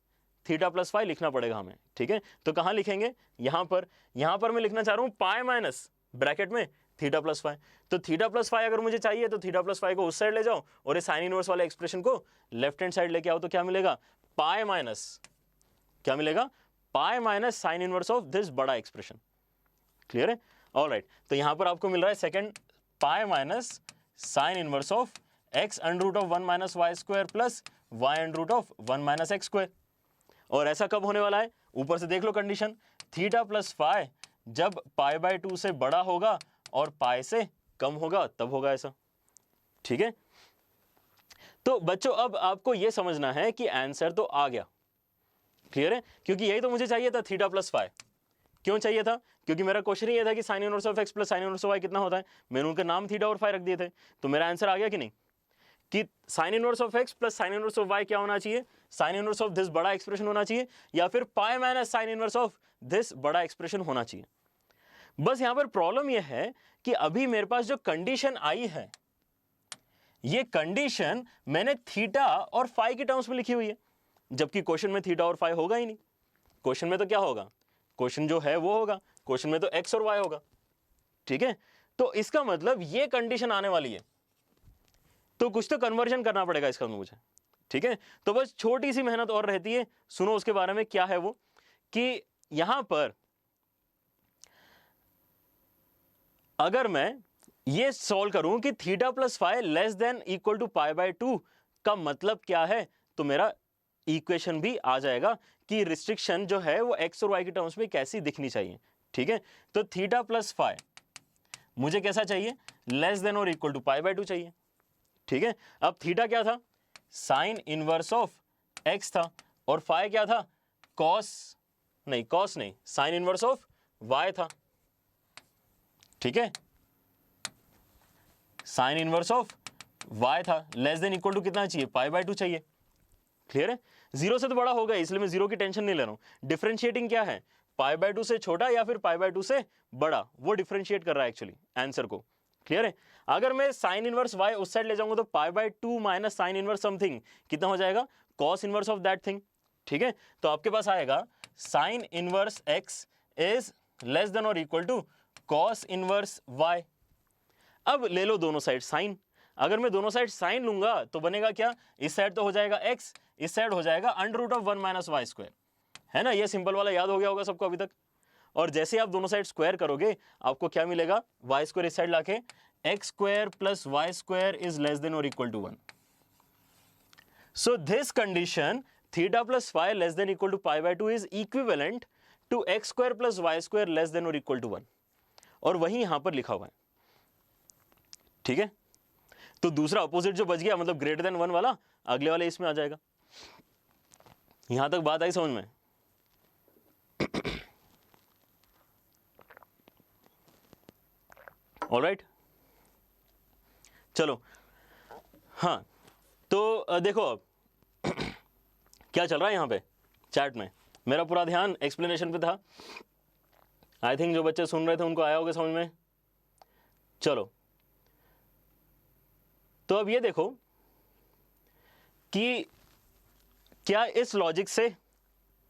- थीटा प्लस फाई लिखना पड़ेगा हमें। ठीक है, तो कहां लिखेंगे, यहां पर मैं लिखना चाह रहा हूं π - ब्रैकेट में थीटा प्लस फाई। तो थीटा प्लस फाई अगर मुझे चाहिए तो थीटा प्लस फाई को उस साइड ले जाओ और इस साइन इनवर्स वाले एक्सप्रेशन को लेफ्ट हैंड साइड लेके आओ, तो क्या मिलेगा क्या मिलेगा π - साइन इनवर्स ऑफ दिस बड़ा एक्सप्रेशन। क्लियर है, ऑलराइट, तो यहां पर आपको मिल रहा है second π - sine inverse of x √1 - y² plus y √1 - x²। और ऐसा कब होने वाला है, ऊपर से देख लो कंडीशन, थीटा प्लस फाई जब π/2 से बड़ा होगा और पाई से कम होगा तब होगा ऐसा। ठीक है, तो बच्चों अब आपको यह समझना है कि आंसर तो आ गया। क्लियर है, क्योंकि यही तो मुझे चाहिए था थीटा प्लस फाई। क्यों चाहिए था, क्योंकि मेरा क्वेश्चन ये था कि sine inverse of x plus sine inverse of y कितना होता है, मैंने उनका नाम थीटा और फाई रख दिए थे, तो मेरा आंसर आ गया कि नहीं, कि sine inverse of x plus sine inverse of y क्या होना चाहिए, साइन इनवर्स ऑफ दिस बड़ा एक्सप्रेशन होना चाहिए, या फिर π - साइन इनवर्स ऑफ दिस बड़ा एक्सप्रेशन होना चाहिए। बस यहां पर प्रॉब्लम यह है कि अभी मेरे पास जो कंडीशन आई है, ये कंडीशन मैंने थीटा और फाई के टर्म्स में लिखी हुई है। जबकि क्वेश्चन में थीटा और फाई होगा ही नहीं। क्वेश्चन में तो क्या होगा, क्वेश्चन जो है वो होगा, क्वेश्चन में तो एक्स और वाई होगा, ठीक है। तो इसका मतलब ये कंडीशन आने वाली है, तो कुछ तो कन्वर्जन करना पड़ेगा इसका मुझे, ठीक है। तो बस छोटी सी मेहनत और रहती है, सुनो उसके बारे में। क्या है वो कि यहां पर अगर मैं ये सॉल्व करूं कि theta plus phi less than equal to pi by 2 का मतलब क्या है, तो मेरा इक्वेशन भी आ जाएगा कि रिस्ट्रिक्शन जो है वो एक्स और वाई के टर्म्स में कैसी दिखनी चाहिए, ठीक है। तो थीटा प्लस फाई मुझे कैसा चाहिए, लेस देन और इक्वल टू पाई बाय 2 चाहिए, ठीक है। अब थीटा क्या था, साइन इनवर्स ऑफ एक्स था, और फाई क्या था, कॉस नहीं साइन इनवर्स ऑफ वाई था, ठीक है। साइन इनवर्स ऑफ वाई था, लेस देन इक्वल टू कितना चाहिए, पाई बाय 2 चाहिए, क्लियर है। जीरो से तो बड़ा होगा, इसलिए मैं जीरो की टेंशन नहीं ले रहा हूं। डिफरेंशिएटिंग क्या है, पाई बाय 2 से छोटा या फिर पाई बाय 2 से बड़ा, वो डिफरेंशिएट कर रहा है एक्चुअली आंसर को, क्लियर है। अगर मैं साइन इनवर्स वाई उस साइड ले जाऊंगा तो pi by 2 minus sine inverse something कितना हो जाएगा, cos inverse of that thing, ठीक है। तो आपके पास आएगा sine inverse x is less than और equal to cos inverse y. अब ले लो दोनों साइड साइन, अगर मैं दोनों साइड साइन लूंगा तो बनेगा क्या, इस साइड तो हो जाएगा x, इस साइड हो जाएगा under root of 1 minus y square, है ना। ये सिंपल वाला याद हो गया होगा सबको अभी तक। और जैसे आप दोनों साइड स्क्वायर करोगे आपको क्या मिलेगा, वाई स्क्वायर इस साइड लाके x square plus y square is less than और equal to 1। So this condition theta plus phi less than equal to pi by 2 is equivalent to x square plus y square less than और इक्वल टू 1, और वही यहां पर लिखा हुआ है, ठीक है। तो दूसरा अपोजिट जो बच गया, मतलब ग्रेटर देन 1 वाला, अगले वाले इसमें आ जाएगा। यहां तक बात आई समझ में? ऑलराइट, चलो। हाँ, तो देखो अब क्या चल रहा है यहां पे चैट में, मेरा पूरा ध्यान एक्सप्लेनेशन पे था। आई थिंक जो बच्चे सुन रहे थे उनको आया होगा समझ में। चलो, तो अब ये देखो कि क्या इस लॉजिक से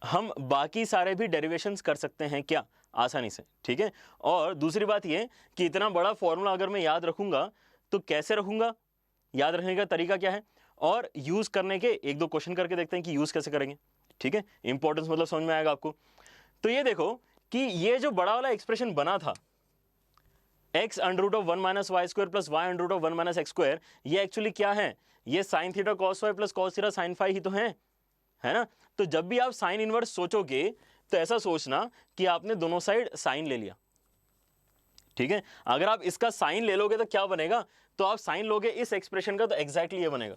हम बाकी सारे भी डेरिवेशंस कर सकते हैं क्या, आसानी से, ठीक है। और दूसरी बात ये कि इतना बड़ा फॉर्मूला अगर मैं याद रखूंगा तो कैसे रखूंगा, याद रखने का तरीका क्या है, और यूज करने के एक दो क्वेश्चन करके देखते हैं कि यूज कैसे करेंगे, ठीक है। इंपॉर्टेंस मतलब समझ में आएगा आपको। तो ये देखो कि ये जो बड़ा वाला एक्सप्रेशन बना था x under root of 1 minus y square plus y under root of 1 minus x square, ये एक्चुअली क्या है, ये sine theta cos y plus cos theta sine phi ही तो है ना। तो जब भी आप साइन इनवर्स सोचोगे तो ऐसा सोचना कि आपने दोनों साइड साइन ले लिया, ठीक है। अगर आप इसका साइन ले लोगे तो क्या बनेगा, तो आप साइन लोगे इस एक्सप्रेशन का तो एग्जैक्टली ये बनेगा,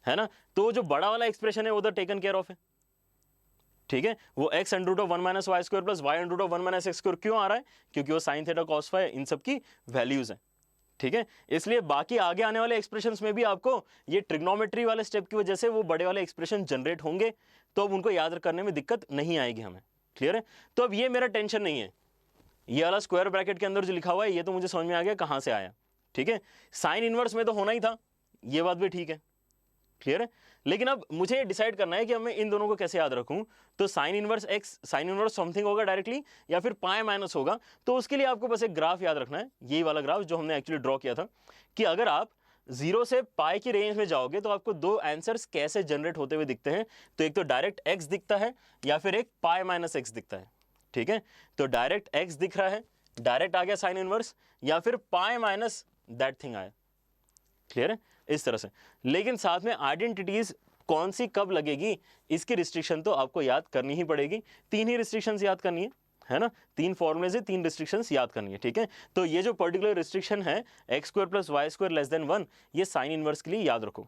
है ना। तो जो बड़ा वाला एक्सप्रेशन है वो तो टेकन केयर ऑफ है, ठीक है। वो x under root of 1 minus y square plus y under root of 1 minus x square क्यों आ रहा है, क्योंकि वो साइन थीटा कॉस फाई इन सब की वैल्यूज हैं, ठीक है। इसलिए बाकी आगे आने वाले एक्सप्रेशंस में भी आपको ये ट्रिग्नोमेट्री वाले स्टेप की वजह से वो बड़े वाले एक्सप्रेशन जनरेट होंगे, तो अब उनको याद करने में दिक्कत नहीं आएगी हमें, क्लियर है। तो अब ये मेरा टेंशन नहीं है, ये वाला स्क्वायर ब्रैकेट के अंदर जो लिखा हुआ है ये तो मुझे समझ में आ गया कहां से आया, ठीक है। साइन इनवर्स में तो होना ही था, ये बात भी ठीक है, क्लियर है। लेकिन अब मुझे डिसाइड करना है कि अब मैं इन दोनों को कैसे याद रखूं। तो sine inverse x, sign inverse something होगा डायरेक्टली या फिर पाई माइनस होगा, तो उसके लिए आपको बस एक ग्राफ याद रखना है, यही वाला ग्राफ जो हमने एक्चुअली ड्रॉ किया था, कि अगर आप 0 से पाई की रेंज में जाओगे तो आपको दो आंसर्स कैसे जनरेट होते हुए दिखते हैं। तो एक तो डायरेक्ट एक्स दिखता है या फिर एक पाई माइनस एक्स दिखता है, ठीक है। तो डायरेक्ट एक्स दिख रहा है, डायरेक्ट आ गया साइन इनवर्स, या फिर पाई माइनस दैट थिंग आया, क्लियर है, इस तरह से। लेकिन साथ में आइडेंटिटीज कौन सी कब लगेगी इसकी रिस्ट्रिक्शन तो आपको याद करनी ही पड़ेगी। 3 ही रिस्ट्रिक्शंस याद करनी है ना, 3 फॉर्मूले से 3 रिस्ट्रिक्शंस याद करनी है, ठीक है। तो ये जो पर्टिकुलर रिस्ट्रिक्शन है x square plus y square less than 1, ये साइन इनवर्स के लिए याद रखो,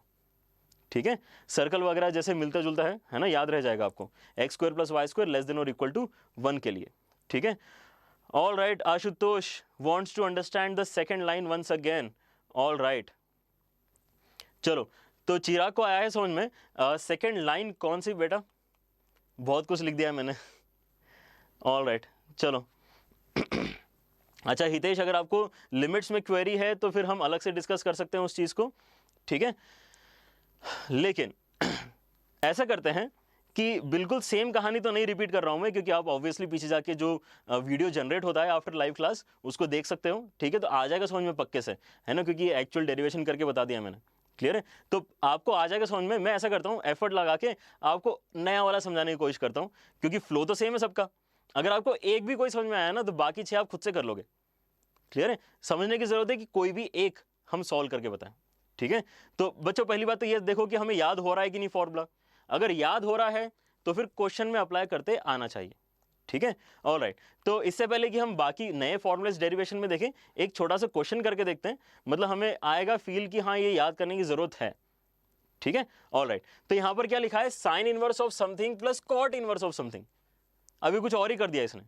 ठीक है। सर्कल वगैरह जैसे मिलता जुलता है ना, याद रह जाएगा आपको, x square plus y square less than और इक्वल टू 1 के लिए, ठीक है। All right, Ashutosh wants to understand the second line once again. All right, चलो, तो चिराग को आया है समझ में सेकेंड लाइन कौन सी बेटा, बहुत कुछ लिख दिया मैंने। ऑल राइट, चलो। अच्छा हितेश, अगर आपको लिमिट्स में क्वेरी है तो फिर हम अलग से डिस्कस कर सकते हैं उस चीज को, ठीक है। लेकिन ऐसा करते हैं कि बिल्कुल सेम कहानी तो नहीं रिपीट कर रहा हूं मैं, क्योंकि आप ऑब्वियसली पीछे जाके जो वीडियो जनरेट होता है आफ्टर लाइव क्लास उसको देख सकते हो, ठीक है, तो आ जाएगा समझ में पक्के से, है ना, क्योंकि एक्चुअल डेरिवेशन करके बता दिया मैंने, क्लियर है, तो आपको आ जाएगा समझ में। मैं ऐसा करता हूँ एफर्ट लगा के आपको नया वाला समझाने की कोशिश करता हूँ, क्योंकि फ्लो तो सेम है सबका। अगर आपको एक भी कोई समझ में आया ना तो बाकी 6 आप खुद से कर लोगे, क्लियर है। समझने की जरूरत है कि कोई भी एक हम सॉल्व करके बताएं, ठीक है। तो बच्चों पहली बात तो ये देखो कि हमें याद हो रहा है कि नहीं फॉर्मूला। अगर याद हो रहा है तो फिर क्वेश्चन में अप्लाई करते आना चाहिए, ठीक है। ऑलराइट, तो इससे पहले कि हम बाकी नए फॉर्मूलेस डेरिवेशन में देखें, एक छोटा सा क्वेश्चन करके देखते हैं, मतलब हमें आएगा फील कि हाँ ये याद करने की जरूरत है, ठीक है। ऑलराइट, तो यहां पर क्या लिखा है, sine inverse of something plus cot inverse of something. अभी कुछ और ही कर दिया इसने,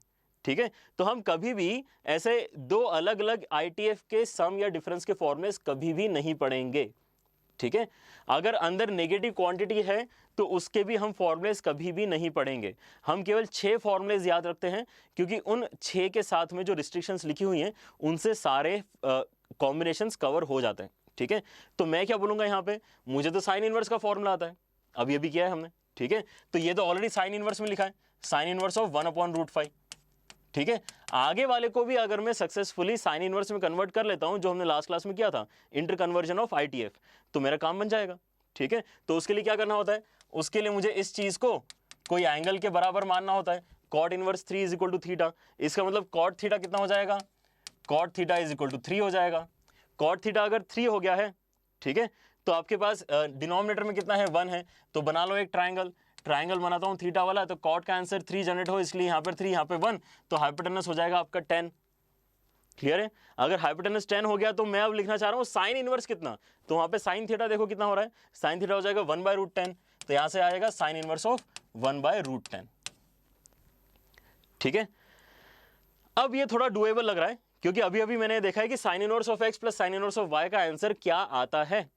ठीक है। तो हम कभी भी ऐसे दो अलग अलग आईटीएफ के सम या डिफरेंस के फॉर्मूलेस कभी भी नहीं पढ़ेंगे, ठीक है। अगर अंदर नेगेटिव क्वांटिटी है तो उसके भी हम फॉर्मूलेस कभी भी नहीं पढ़ेंगे। हम केवल 6 फॉर्मूलेस याद रखते हैं, क्योंकि उन 6 के साथ में जो रिस्ट्रिक्शंस लिखी हुई हैं उनसे सारे कॉम्बिनेशंस कवर हो जाते हैं, ठीक है। तो मैं क्या बोलूंगा यहाँ पे, मुझे तो साइन इनवर्स का फॉर्मूला आता है, अभी अभी किया है हमने, ठीक है। तो ये तो ऑलरेडी साइन इनवर्स में लिखा है, साइन इनवर्स ऑफ 1/√5, ठीक है। आगे वाले को भी अगर मैं सक्सेसफुली साइन इनवर्स में कन्वर्ट कर लेता हूं, जो हमने लास्ट क्लास में किया था, इंटर कन्वर्जन ऑफ आईटीएफ, तो मेरा काम बन जाएगा, ठीक है। तो उसके लिए क्या करना होता है, उसके लिए मुझे इस चीज को कोई एंगल के बराबर मानना होता है। Cot inverse 3 is equal to theta, इसका मतलब कॉट थीटा कितना हो जाएगा, cot theta is equal to 3 हो जाएगा। कॉट थीटा अगर 3 हो गया है, ठीक है, तो आपके पास डिनोमिनेटर में कितना है, 1 है, तो बना लो एक ट्राइंगल। ट्राइंगल बनाता हूं थीटा वाला, तो कॉट का आंसर 3 जनरेट हो, इसलिए यहां पर 3, यहां पे 1, तो हाइपोटेनस हो जाएगा आपका 10, क्लियर है। अगर हाइपोटेनस 10 हो गया तो मैं अब लिखना चाह रहा हूं साइन इनवर्स कितना, तो वहां पे साइन थीटा देखो कितना हो रहा है, साइन थीटा हो जाएगा 1/√10, तो यहां से आएगा साइन इनवर्स ऑफ 1/√10, ठीक है। अब ये थोड़ा डुएबल लग रहा है, क्योंकि अभी अभी मैंने देखा है कि sine inverse of x plus sine inverse of y का आंसर क्या आता है,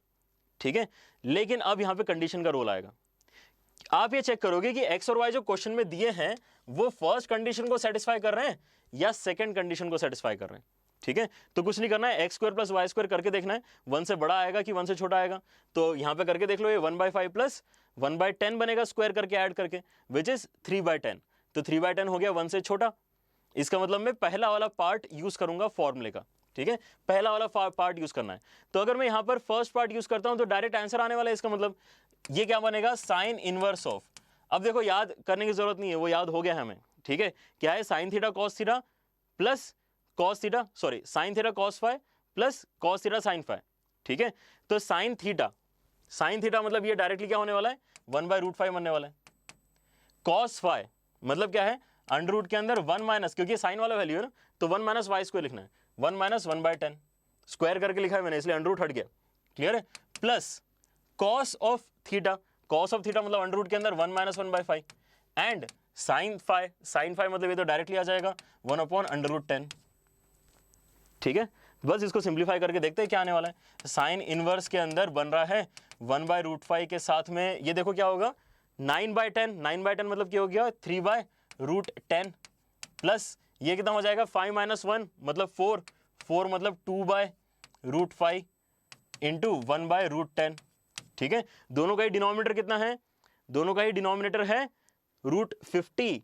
ठीक है। लेकिन अब यहां पे कंडीशन का रोल आएगा। आप ये चेक करोगे कि x और y जो क्वेश्चन में दिए हैं वो फर्स्ट कंडीशन को सेटिस्फाई कर रहे हैं या सेकंड कंडीशन को सेटिस्फाई कर रहे हैं, ठीक है। तो कुछ नहीं करना है, x² प्लस y² करके देखना है, 1 से बड़ा आएगा कि 1 से छोटा आएगा। तो यहां पे करके देख लो, ये 1/5 प्लस 1/10 बनेगा स्क्वायर करके ऐड करके, विच इज 3/10, तो 3/10 हो गया 1 से छोटा। इसका मतलब मैं पहला वाला पार्ट यूज करूंगा फॉर्मूले का, ठीक है, पहला वाला पार्ट यूज करना है। तो अगर मैं यहां पर फर्स्ट पार्ट यूज करता हूं तो डायरेक्ट आंसर आने वाला है, इसका मतलब ये क्या बनेगा, साइन इनवर्स ऑफ, अब देखो याद करने की जरूरत नहीं है, वो याद हो गया है हमें, ठीक है। क्या है, sine theta cos theta plus cos theta, sorry sine theta cos phi plus cos theta sine phi, ठीक है। तो साइन थीटा मतलब ये डायरेक्टली क्या होने वाला है, 1/√5 बनने वाला है। कॉस फाई मतलब क्या है, अंडर रूट के अंदर 1 माइनस, क्योंकि साइन वाला वैल्यू है ना, तो 1 माइनस y² लिखना है, 1 माइनस 1/10 स्क्वायर करके लिखा है मैंने, इसलिए अंडर रूट हट गया, क्लियर है। प्लस कॉस ऑफ थीटा मतलब अंडर रूट के अंदर 1 माइनस 1/5 एंड साइन फाई मतलब ये तो डायरेक्टली आ जाएगा 1/√10, ठीक है। बस इसको सिंप्लीफाई करके देखते हैं क्या आने वाला है। साइन इनवर्स के अंदर बन रहा है 1/√5 के साथ में ये देखो क्या होगा, 9/10, 9/10 मतलब क्या हो गया, 3/√10 प्लस ये कितना हो जाएगा, 5 माइनस 1 मतलब 4 मतलब 2/√5 इंटू 1/√10, ठीक है। दोनों का ही डिनोमिनेटर कितना है, दोनों का ही डिनोमिनेटर है √50,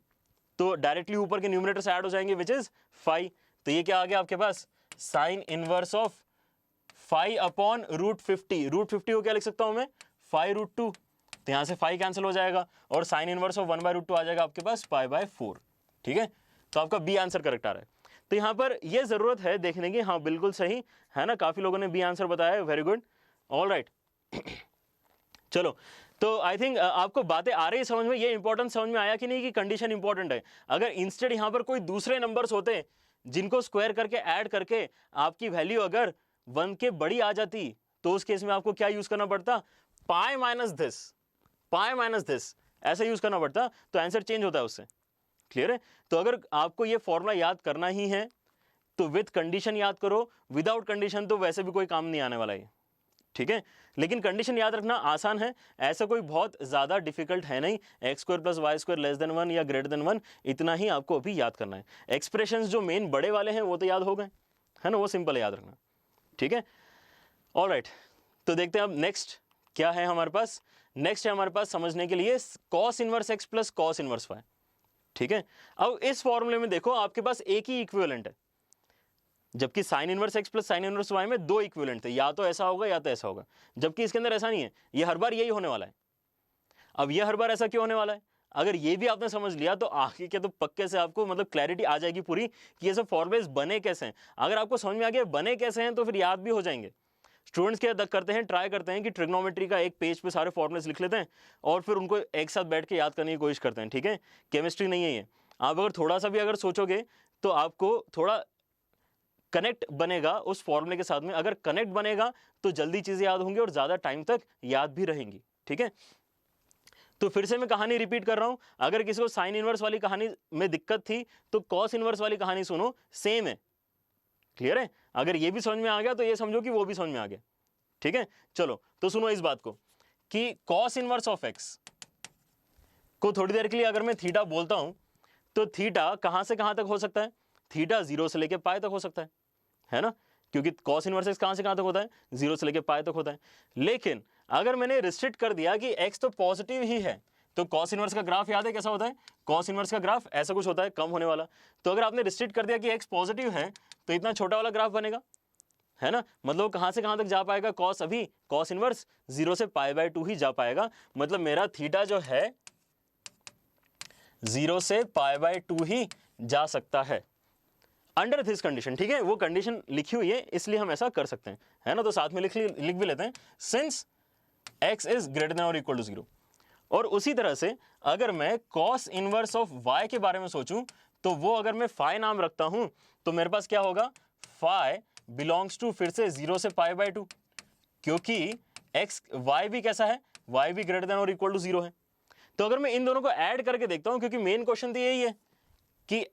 तो डायरेक्टली ऊपर के न्यूमरेटर से ऐड हो जाएंगे विच इज 5, तो ये क्या आ गया आपके पास, साइन इनवर्स ऑफ 5/√50, √50 को क्या लिख सकता हूं मैं, 5√2, तो यहां से 5 कैंसिल हो जाएगा और साइन इनवर्स ऑफ 1/√2 आ जाएगा आपके पास π/4, ठीक है। तो आपका बी आंसर करेक्ट आ रहा है। तो यहां पर ये जरूरत है देखने की, हाँ बिल्कुल सही है ना, काफी लोगों ने बी आंसर बताया है, वेरी गुड, ऑलराइट। चलो, तो आई थिंक आपको बातें आ रही है समझ में, ये इंपॉर्टेंट समझ में आया कि नहीं कि कंडीशन इंपॉर्टेंट है। अगर इंस्टेड यहां पर कोई दूसरे नंबर्स होते जिनको स्क्वायर करके ऐड करके आपकी वैल्यू अगर 1 के बड़ी आ जाती, तो उस केस में आपको क्या यूज करना पड़ता, पाई माइनस दिस ऐसा यूज करना पड़ता, तो आंसर चेंज होता है उससे, क्लियर है। तो अगर आपको ये फॉर्मूला याद करना ही है तो विद कंडीशन याद करो, विदाउट कंडीशन तो वैसे भी कोई काम नहीं आने वाला है, ठीक है। लेकिन कंडीशन याद रखना आसान है, ऐसा कोई बहुत ज्यादा डिफिकल्ट है नहीं, x² plus y² less than 1 या ग्रेटर देन 1, इतना ही आपको अभी याद करना है। एक्सप्रेशंस जो मेन बड़े वाले हैं वो तो याद हो गए, है ना, वो सिंपल है याद रखना, ठीक है। ऑलराइट, तो देखते हैं अब नेक्स्ट क्या है हमारे पास। नेक्स्ट है हमारे पास समझने के लिए cos inverse x plus cos inverse y, ठीक है। अब इस फॉर्मूले में देखो आपके पास एक ही इक्विवेलेंट है, जबकि sign inverse x plus sine inverse y में दो इक्विवेलेंट थे, या तो ऐसा होगा या तो ऐसा होगा, जबकि इसके अंदर ऐसा नहीं है, ये हर बार यही होने वाला है। अब ये हर बार ऐसा क्यों होने वाला है? अगर ये भी आपने समझ लिया तो आगे के तो पक्के से आपको मतलब क्लैरिटी आ जाएगी पूरी कि ये सब फॉर्मूलेस बने कैसे हैं। अगर आपको समझ में आ गया बने कैसे हैं तो फिर याद भी हो जाएंगे। स्टूडेंट्स क्या करते हैं, ट्राई करते हैं कि ट्रिग्नोमेट्री का एक पेज पे सारे फॉर्मूलेस लिख लेते हैं और फिर उनको एक साथ बैठ के याद करने की कोशिश करते हैं, ठीक है। केमिस्ट्री नहीं है ये। आप अगर थोड़ा सा भी अगर सोचोगे तो आपको थोड़ा कनेक्ट बनेगा उस फॉर्मूले के साथ में। अगर कनेक्ट बनेगा तो जल्दी चीजें याद होंगी और ज्यादा टाइम तक याद भी रहेंगी, ठीक है। तो फिर से मैं कहानी रिपीट कर रहा हूं, अगर किसी को साइन इनवर्स वाली कहानी में दिक्कत थी तो कॉस इनवर्स वाली कहानी सुनो, सेम है, क्लियर है। अगर ये भी समझ में आ गया तो ये समझो कि वो भी समझ में आ गया, ठीक है। चलो तो सुनो इस बात को कि कॉस इनवर्स ऑफ एक्स को थोड़ी देर के लिए अगर मैं थीटा बोलता हूं तो थीटा कहां से कहां तक हो सकता है? थीटा 0 से लेके पाई तक हो सकता है ना, क्योंकि कॉस इनवर्स एक्स कहां से कहां तक होता है? 0 से लेके पाई तक होता है। लेकिन अगर मैंने रिस्ट्रिक्ट कर दिया कि एक्स तो पॉजिटिव ही है, तो कॉस इनवर्स का ग्राफ याद है कैसा होता है? कॉस इनवर्स का ग्राफ ऐसा कुछ होता है, कम होने वाला। तो अगर आपने रिस्ट्रिक्ट कर दिया कि एक्स पॉजिटिव है तो इतना छोटा वाला ग्राफ बनेगा, है ना। मतलब कहां से कहां तक जा पाएगा कॉस? अभी कॉस इनवर्स 0 से π/2 ही जा पाएगा। मतलब मेरा थीटा जो है 0 से π/2 ही जा सकता है अंडर दिस कंडीशन, ठीक है। वो कंडीशन लिखी हुई है इसलिए हम ऐसा कर सकते हैं, है ना। तो साथ में लिख भी लेते हैं, since x is greater than और इक्वल टू 0। और उसी तरह से अगर मैं cos इनवर्स ऑफ y के बारे में सोचूं तो वो अगर मैं फाई नाम रखता हूं तो मेरे पास क्या होगा? फाई बिलोंग्स टू फिर से 0 से π/2, क्योंकि y भी कैसा है? y भी ग्रेटर देन और इक्वल टू 0 है। तो अगर मैं इन दोनों को ऐड करके देखता हूं, क्योंकि मेन क्वेश्चन तो यही है कि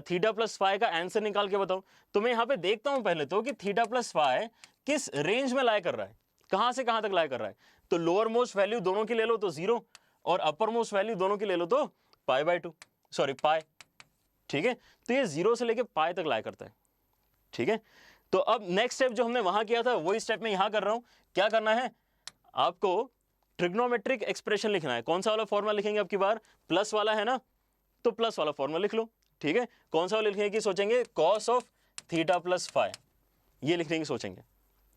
थीटा प्लस फाई का आंसर निकाल के बताओ, तो मैं यहां पे देखता हूं पहले तो कि थीटा प्लस फाई किस रेंज में लाई कर रहा है, कहां से कहां तक लाई कर रहा है। तो लोअर मोस्ट वैल्यू दोनों की ले लो तो 0 और अपर मोस्ट वैल्यू दोनों की ले लो तो π/2, सॉरी पाई, ठीक है। तो ये 0 से लेके पाई तक लाई करता है, ठीक है। तो अब नेक्स्ट स्टेप जो हमने वहां किया था वही स्टेप मैं यहां कर रहा हूं। क्या करना है आपको? ट्रिग्नोमेट्रिक एक्सप्रेशन लिखना है। कौन सा वाला फॉर्मूला लिखेंगे अब की बार? प्लस वाला है ना, तो प्लस वाला फॉर्मूला लिख लो, ठीक है। कौन सा वाला लिखने की सोचेंगे? Cos of theta plus phi, ये लिखने की सोचेंगे,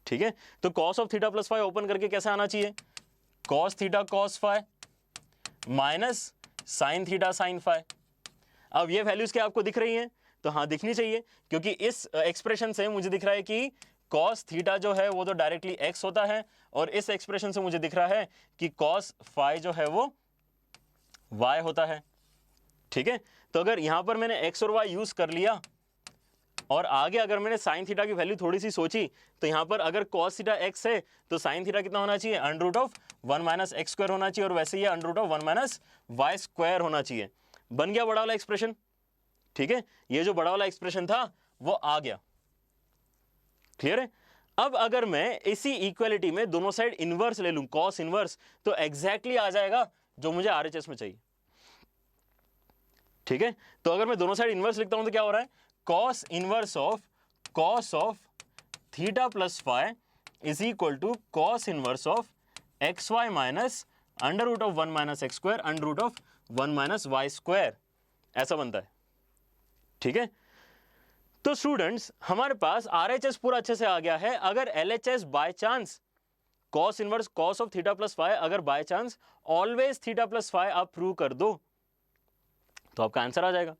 ठीक है। तो cos of theta plus phi open करके कैसा आना चाहिए? Cos theta cos phi minus sine theta sine phi. अब ये वैल्यूज क्या आपको दिख रही हैं? तो हाँ दिखनी चाहिए, क्योंकि इस एक्सप्रेशन से मुझे दिख रहा है कि कॉस थीटा जो है वो तो डायरेक्टली एक्स होता है, और इस एक्सप्रेशन से मुझे दिख रहा है कि कॉस फाई जो है वो वाई होता है, ठीक है। तो अगर यहां पर मैंने एक्स और वाई यूज कर लिया और आगे अगर मैंने साइन थीटा की वैल्यू थोड़ी सी सोची तो यहां पर अगर कॉस थीटा एक्स है तो साइन थीटा कितना होना चाहिए? Under root of 1 minus x square होना चाहिए, और वैसे ही under root of 1 minus y square होना चाहिए। बन गया बड़ा वाला एक्सप्रेशन, ठीक है। ये जो बड़ा वाला एक्सप्रेशन था वो आ गया, क्लियर है। अब अगर मैं इसी इक्वालिटी में दोनों साइड इनवर्स ले लूं, कॉस इनवर्स, तो एग्जैक्टली आ जाएगा जो मुझे आरएचएस में चाहिए, ठीक है। तो अगर मैं दोनों साइड इनवर्स लिखता हूं तो क्या हो रहा है? Cos inverse of theta plus phi is equal to cos inverse of x y minus under root of 1 minus x square under root of 1 minus y square, ऐसा बनता है, ठीक है। तो स्टूडेंट्स हमारे पास आरएचएस पूरा अच्छे से आ गया है। अगर LHS by chance cos inverse cos of theta plus phi, अगर by chance always theta plus phi आप प्रूव कर दो तो आपका आंसर आ जाएगा,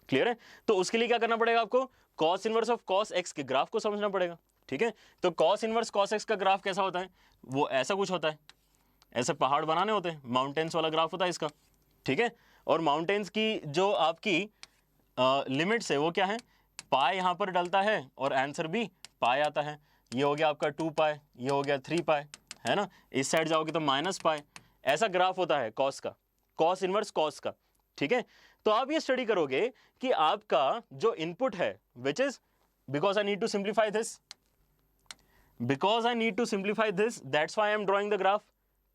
क्लियर है। तो उसके लिए क्या करना पड़ेगा आपको? Cos inverse of cos x के ग्राफ को समझना पड़ेगा, ठीक है। तो कॉस इनवर्स कॉस एक्स का ग्राफ कैसा होता है? वो ऐसा कुछ होता है, ऐसे पहाड़ बनाने होते हैं, माउंटेन्स वाला ग्राफ होता है इसका, ठीक है। और माउंटेन्स की जो आपकी लिमिट्स है वो क्या है? पाई यहां पर डलता है और आंसर भी पाई आता है। ये हो गया आपका 2 पाई, ये हो गया 3 पाई, है ना। इस साइड जाओगे तो माइनस पाई, ऐसा ग्राफ होता है कॉस का, कॉस इनवर्स कॉस का, ठीक है। तो आप ये स्टडी करोगे कि आपका जो इनपुट है which is because I need to simplify this, that's why I am drawing the graph,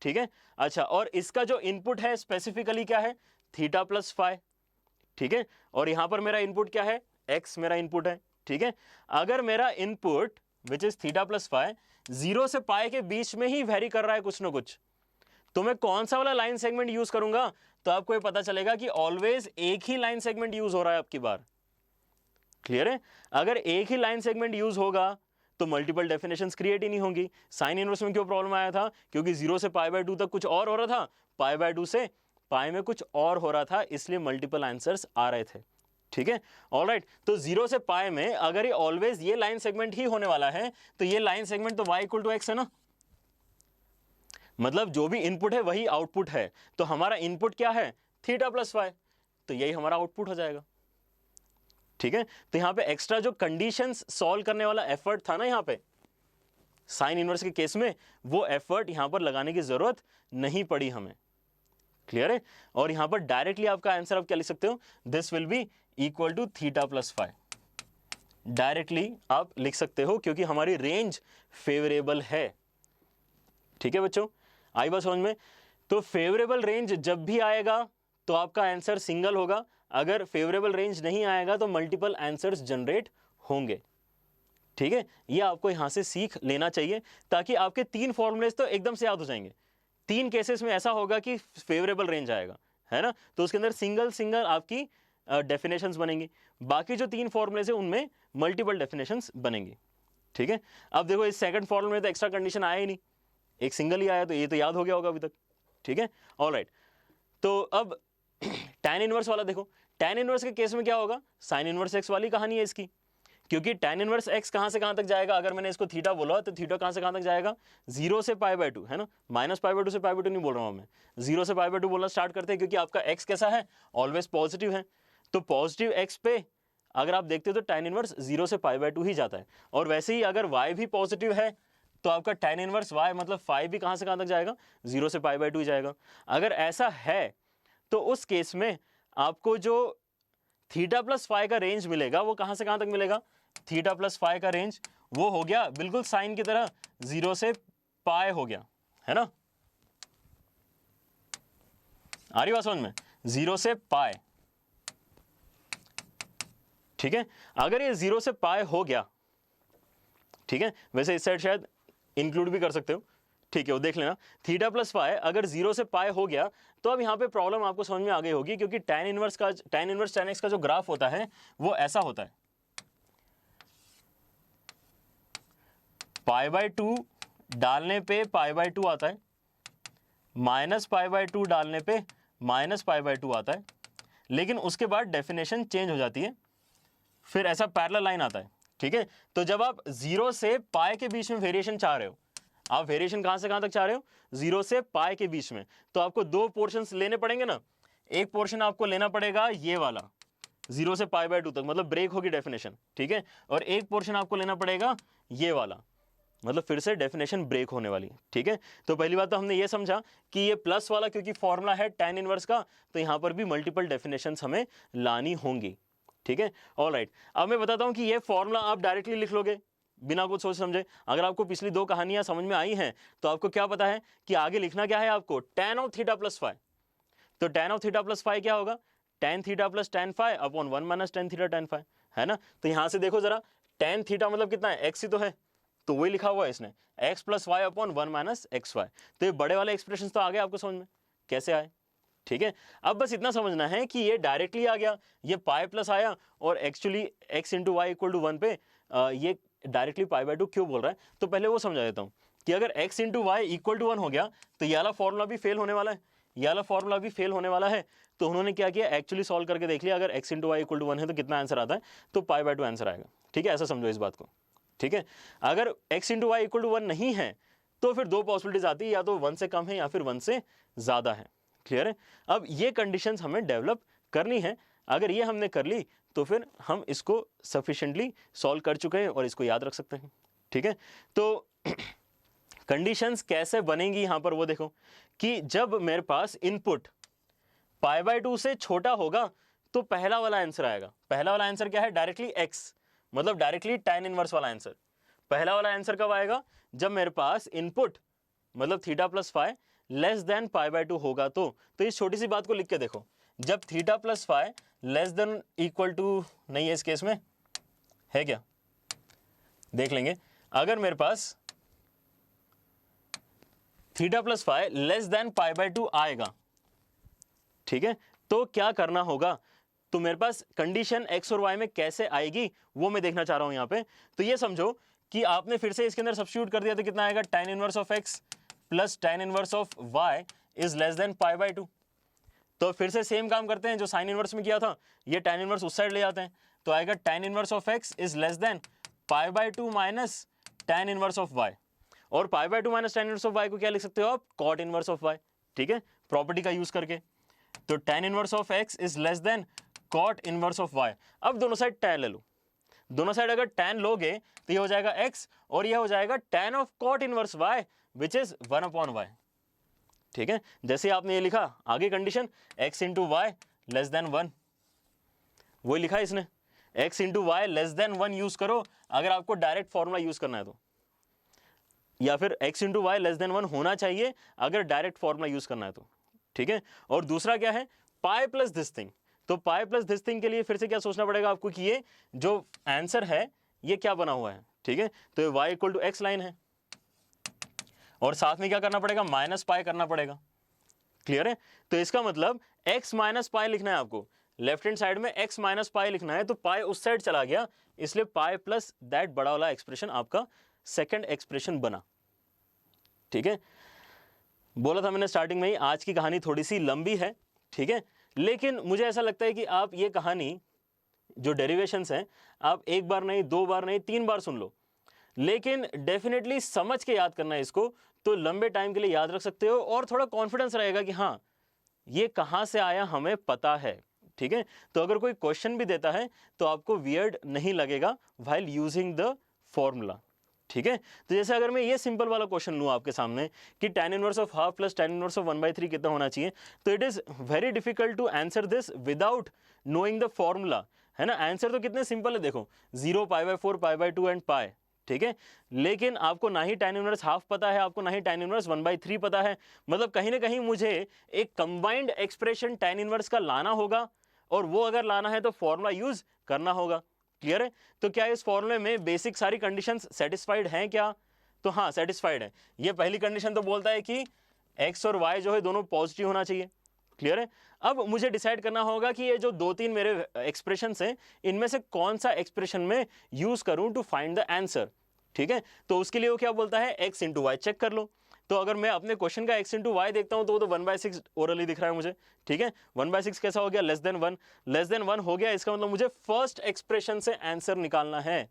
ठीक है। अच्छा, और इसका जो इनपुट है स्पेसिफिकली क्या है? थीटा प्लस फाई, ठीक है। और यहां पर मेरा इनपुट क्या है? एक्स मेरा इनपुट है, ठीक है। अगर मेरा input which is theta plus phi 0 से पाई के बीच में ही वेरी कर रहा है कुछ ना कुछ, तो मैं कौन सा वाला लाइन सेगमेंट यूज करूंगा, तो आपको ये पता चलेगा कि ऑलवेज एक ही लाइन सेगमेंट यूज हो रहा है आपकी बार। क्लियर है? अगर एक ही लाइन सेगमेंट यूज होगा तो मल्टीपल डेफिनेशंस क्रिएट ही नहीं होंगी। साइन इनवर्स में क्यों प्रॉब्लम आया था? क्योंकि 0 से π/2 तक कुछ और हो रहा था, π/2 से पाई में कुछ और हो रहा था, इसलिए मल्टीपल आंसर्स आ रहे थे। ठीक है, ऑलराइट। तो 0 से पाई में अगर ये ऑलवेज ये लाइन सेगमेंट ही होने वाला है, तो ये लाइन सेगमेंट तो y = x है ना, मतलब जो भी इनपुट है वही आउटपुट है। तो हमारा इनपुट क्या है? θ + y, तो यही हमारा आउटपुट हो जाएगा। ठीक है, तो यहां पे एक्स्ट्रा जो कंडीशंस सॉल्व करने वाला एफर्ट था ना यहां पे साइन इनवर्स के केस में, वो एफर्ट यहां पर लगाने की जरूरत नहीं पड़ी हमें। क्लियर है? और यहां पर डायरेक्टली आपका आंसर आप क्या लिख सकते हो? This will be equal to θ + y। Directly आप लिख सकते हो क्योंकि हमारी रेंज फेवरेबल है। ठीक है बच्चों, आई बात समझ में? तो फेवरेबल रेंज जब भी आएगा तो आपका आंसर सिंगल होगा, अगर फेवरेबल रेंज नहीं आएगा तो मल्टीपल आंसर्स जनरेट होंगे। ठीक है, ये आपको यहां से सीख लेना चाहिए ताकि आपके 3 फॉर्मूलेज तो एकदम से याद हो जाएंगे। 3 केसेस में ऐसा होगा कि फेवरेबल रेंज आएगा, है ना, तो उसके अंदर सिंगल सिंगल आपकी डेफिनेशंस बनेंगी। बाकी जो 3 फॉर्मूलेज है उनमें मल्टीपल डेफिनेशंस बनेंगी। ठीक है, अब देखो इस सेकंड फॉर्मूले में तो एक्स्ट्रा कंडीशन आया ही नहीं, एक सिंगल ही आया, तो ये तो याद हो गया होगा अभी तक। ठीक है, ऑलराइट। तो अब tan इनवर्स वाला देखो, tan इनवर्स के केस में क्या होगा? साइन इनवर्स x वाली कहानी है इसकी, क्योंकि tan इनवर्स x कहां से कहां तक जाएगा? अगर मैंने इसको थीटा बोला तो थीटा कहां से कहां तक जाएगा? 0 से π/2, है ना, -π/2 से π/2 नहीं बोल रहा हूं मैं, 0 से π/2 बोलना स्टार्ट करते हैं, क्योंकि आपका x कैसा है? ऑलवेज पॉजिटिव है। तो पॉजिटिव x पे अगर आप देखते हो तो tan इनवर्स 0 से π/2 ही जाता है। और वैसे ही अगर y भी पॉजिटिव है तो आपका tan इनवर्स y मतलब फाई भी कहां से कहां तक जाएगा? 0 से π/2 ही जाएगा। अगर ऐसा है तो उस केस में आपको जो θ + φ का रेंज मिलेगा वो कहां से कहां तक मिलेगा? θ + φ का रेंज वो हो गया बिल्कुल साइन की तरह 0 से पाई हो गया, है ना, आ रही बात समझ में? 0 से पाई। ठीक है, अगर ये 0 से पाई हो गया, ठीक है, वैसे इस साइड शायद इंक्लूड भी कर सकते हो, ठीक है, वो देख लेना। θ + φ अगर 0 से पाई हो गया तो अब यहाँ पे प्रॉब्लम आपको समझ में आ गई होगी, क्योंकि tan इनवर्स tan x का जो ग्राफ होता है वो ऐसा होता है, π/2 डालने पे π/2 आता है, -π/2 डालने पे -π/2 आता है, लेकिन उसके बाद डेफिनेशन चेंज हो जाती है, फिर ऐसा पैरेलल लाइन आता है। ठीक है, तो जब आप 0 से पाई के बीच में वेरिएशन चाह रहे हो, आप वेरिएशन कहां से कहां तक चाह रहे हो? 0 से पाई के बीच में, तो आपको 2 पोर्शंस लेने पड़ेंगे ना। एक पोर्शन आपको लेना पड़ेगा ये वाला 0 से π/2 तक, मतलब ब्रेक होगी डेफिनेशन। ठीक है, और एक पोर्शन आपको लेना पड़ेगा ये वाला, मतलब फिर से डेफिनेशन ब्रेक होने वाली। ठीक है, तो पहली बात तो हमने ये समझा कि ये प्लस वाला क्योंकि फॉर्मूला है tan इनवर्स का, तो यहां पर भी मल्टीपल डेफिनेशंस हमें लानी होंगी। ठीक है, ऑलराइट। अब मैं बताता हूं कि ये फॉर्मूला आप डायरेक्टली लिख लोगे बिना कुछ सोच समझे। अगर आपको पिछली 2 कहानियां समझ में आई हैं तो आपको क्या पता है कि आगे लिखना क्या है आपको? tan of θ + φ। तो tan of θ + φ क्या होगा? tan θ + tan φ upon 1 - tan θ tan φ, है ना। तो यहां से देखो जरा, tan θ मतलब कितना है? x ही तो है, तो वही लिखा हुआ है इसने, x + y अपॉन 1 - xy। तो ये बड़े वाले एक्सप्रेशन तो आ गए आपको समझ में कैसे आए। ठीक है, अब बस इतना समझना है कि ये डायरेक्टली आ गया, ये पाई प्लस आया, और एक्चुअली x × y = 1 पे ये डायरेक्टली π/2 क्यों बोल रहा है, तो पहले वो समझा देता हूँ कि अगर x × y = 1 हो गया तो ये वाला फॉर्मूला भी फेल होने वाला है, ये वाला फॉर्मूला भी फेल होने वाला है। तो उन्होंने क्या किया, एक्चुअली सॉल्व करके देख लिया, अगर x × y = 1 है तो कितना आंसर आता है, तो π/2 आंसर आएगा। ठीक है, ऐसा समझो इस बात को। ठीक है, अगर x × y = 1 नहीं है तो फिर 2 पॉसिबिलिटीज आती है, या तो 1 से कम है या फिर 1 से ज़्यादा है। क्लियर है? अब ये कंडीशंस हमें डेवलप करनी है, अगर ये हमने कर ली तो फिर हम इसको सफिशिएंटली सॉल्व कर चुके हैं और इसको याद रख सकते हैं। ठीक है, तो कंडीशंस कैसे बनेंगी यहां पर वो देखो कि जब मेरे पास इनपुट π/2 से छोटा होगा तो पहला वाला आंसर आएगा। पहला वाला आंसर क्या है? डायरेक्टली x, मतलब डायरेक्टली tan इनवर्स वाला आंसर। पहला वाला आंसर कब आएगा? जब मेरे पास इनपुट मतलब θ + φ लेस देन π/2 होगा। तो इस छोटी सी बात को लिख के देखो, जब θ + φ लेस देन इक्वल टू नहीं है, इस केस में है क्या, देख लेंगे। अगर मेरे पास theta plus phi less than pi by 2 आएगा, ठीक है। तो क्या करना होगा, तो मेरे पास कंडीशन x और y में कैसे आएगी वो मैं देखना चाह रहा हूं यहां पे। तो ये समझो कि आपने फिर से इसके अंदर सब्स्टिट्यूट कर दिया तो कितना आएगा, tan inverse of x plus tan inverse of y is less than pi by 2। तो फिर से सेम काम करते हैं जो साइन इनवर्स में किया था, ये tan इनवर्स उस साइड ले जाते हैं, तो आएगा tan inverse of x is less than pi by 2 minus tan inverse of y। और पाई by 2 minus tan inverse of y को क्या लिख सकते हो आप, cot इनवर्स ऑफ y, ठीक है, प्रॉपर्टी का यूज करके। तो tan inverse of x is less then cot inverse of y। अब दोनों साइड tan ले लो, दोनों साइड अगर tan लोगे तो ये हो जाएगा x और ये हो जाएगा tan of cot inverse y which is 1/y, ठीक है। जैसे आपने ये लिखा, आगे condition x into y less than 1, वही लिखा इसने, x into y less than 1 use करो अगर आपको डायरेक्ट फॉर्मूला यूज करना है तो, या फिर x into y less than 1 होना चाहिए अगर डायरेक्ट फॉर्मूला यूज करना है तो, ठीक है। और दूसरा क्या है, पाई प्लस दिस थिंग। तो पाई प्लस दिस थिंग के लिए फिर से क्या सोचना पड़ेगा आपको कि ये जो आंसर है ये क्या बना हुआ है, ठीक है। तो ये y equal to x line है और साथ में क्या करना पड़ेगा, माइनस पाई करना पड़ेगा, क्लियर है। तो इसका मतलब x माइनस पाई लिखना है आपको, लेफ्ट हैंड साइड में x माइनस पाई लिखना है, तो पाई उस साइड चला गया, इसलिए पाई प्लस दैट बड़ा वाला एक्सप्रेशन आपका सेकंड एक्सप्रेशन बना, ठीक है। बोला था मैंने स्टार्टिंग में ही, आज की कहानी थोड़ी सी लंबी है, ठीक है, लेकिन मुझे ऐसा लगता है कि आप ये कहानी जो डेरिवेशंस हैं आप एक बार नहीं, दो बार नहीं, 3 बार सुन लो, लेकिन डेफिनेटली समझ के याद करना है इसको, तो लंबे टाइम के लिए याद रख सकते हो और थोड़ा कॉन्फिडेंस रहेगा कि हाँ ये कहाँ से आया हमें पता है, ठीक है। तो अगर कोई क्वेश्चन भी देता है तो आपको वियर्ड नहीं लगेगा व्हाइल यूजिंग द फॉर्मूला, ठीक है। तो जैसे अगर मैं ये सिंपल वाला क्वेश्चन लूँ आपके सामने कि tan inverse of half plus tan inverse of 1/3 कितना होना चाहिए, तो it is very difficult to answer this without knowing the formula, है ना। आंसर तो कितने सिंपल है, देखो 0 pi by 4 pi by 2 and pi, ठीक है। लेकिन आपको ना ही tan इनवर्स हाफ पता है, आपको ना ही tan इनवर्स 1/3 पता है, मतलब कहीं ना कहीं मुझे एक कंबाइंड एक्सप्रेशन tan इनवर्स का लाना होगा, और वो अगर लाना है तो फॉर्मूला यूज करना होगा, क्लियर है। तो क्या इस फॉर्मूले में बेसिक सारी कंडीशंस सेटिस्फाइड हैं क्या, तो हाँ सेटिस्फाइड है। ये पहली कंडीशन तो बोलता है कि x और y जो है दोनों पॉजिटिव होना चाहिए, क्लियर है। अब मुझे डिसाइड करना होगा कि ये जो 2-3 मेरे एक्सप्रेशंस हैं इनमें से कौन सा एक्सप्रेशन में यूज करूं टू फाइंड द आंसर, ठीक है। तो उसके लिए वो क्या बोलता है, x इंटू वाई चेक कर लो। तो अगर मैं अपने क्वेश्चन का x इंटू वाई देखता हूं तो वो तो 1/6 ओरली दिख रहा है मुझे, ठीक है। 1/6 कैसा हो गया, लेस देन 1, लेस देन 1 हो गया, इसका मतलब मुझे फर्स्ट एक्सप्रेशन से आंसर निकालना है,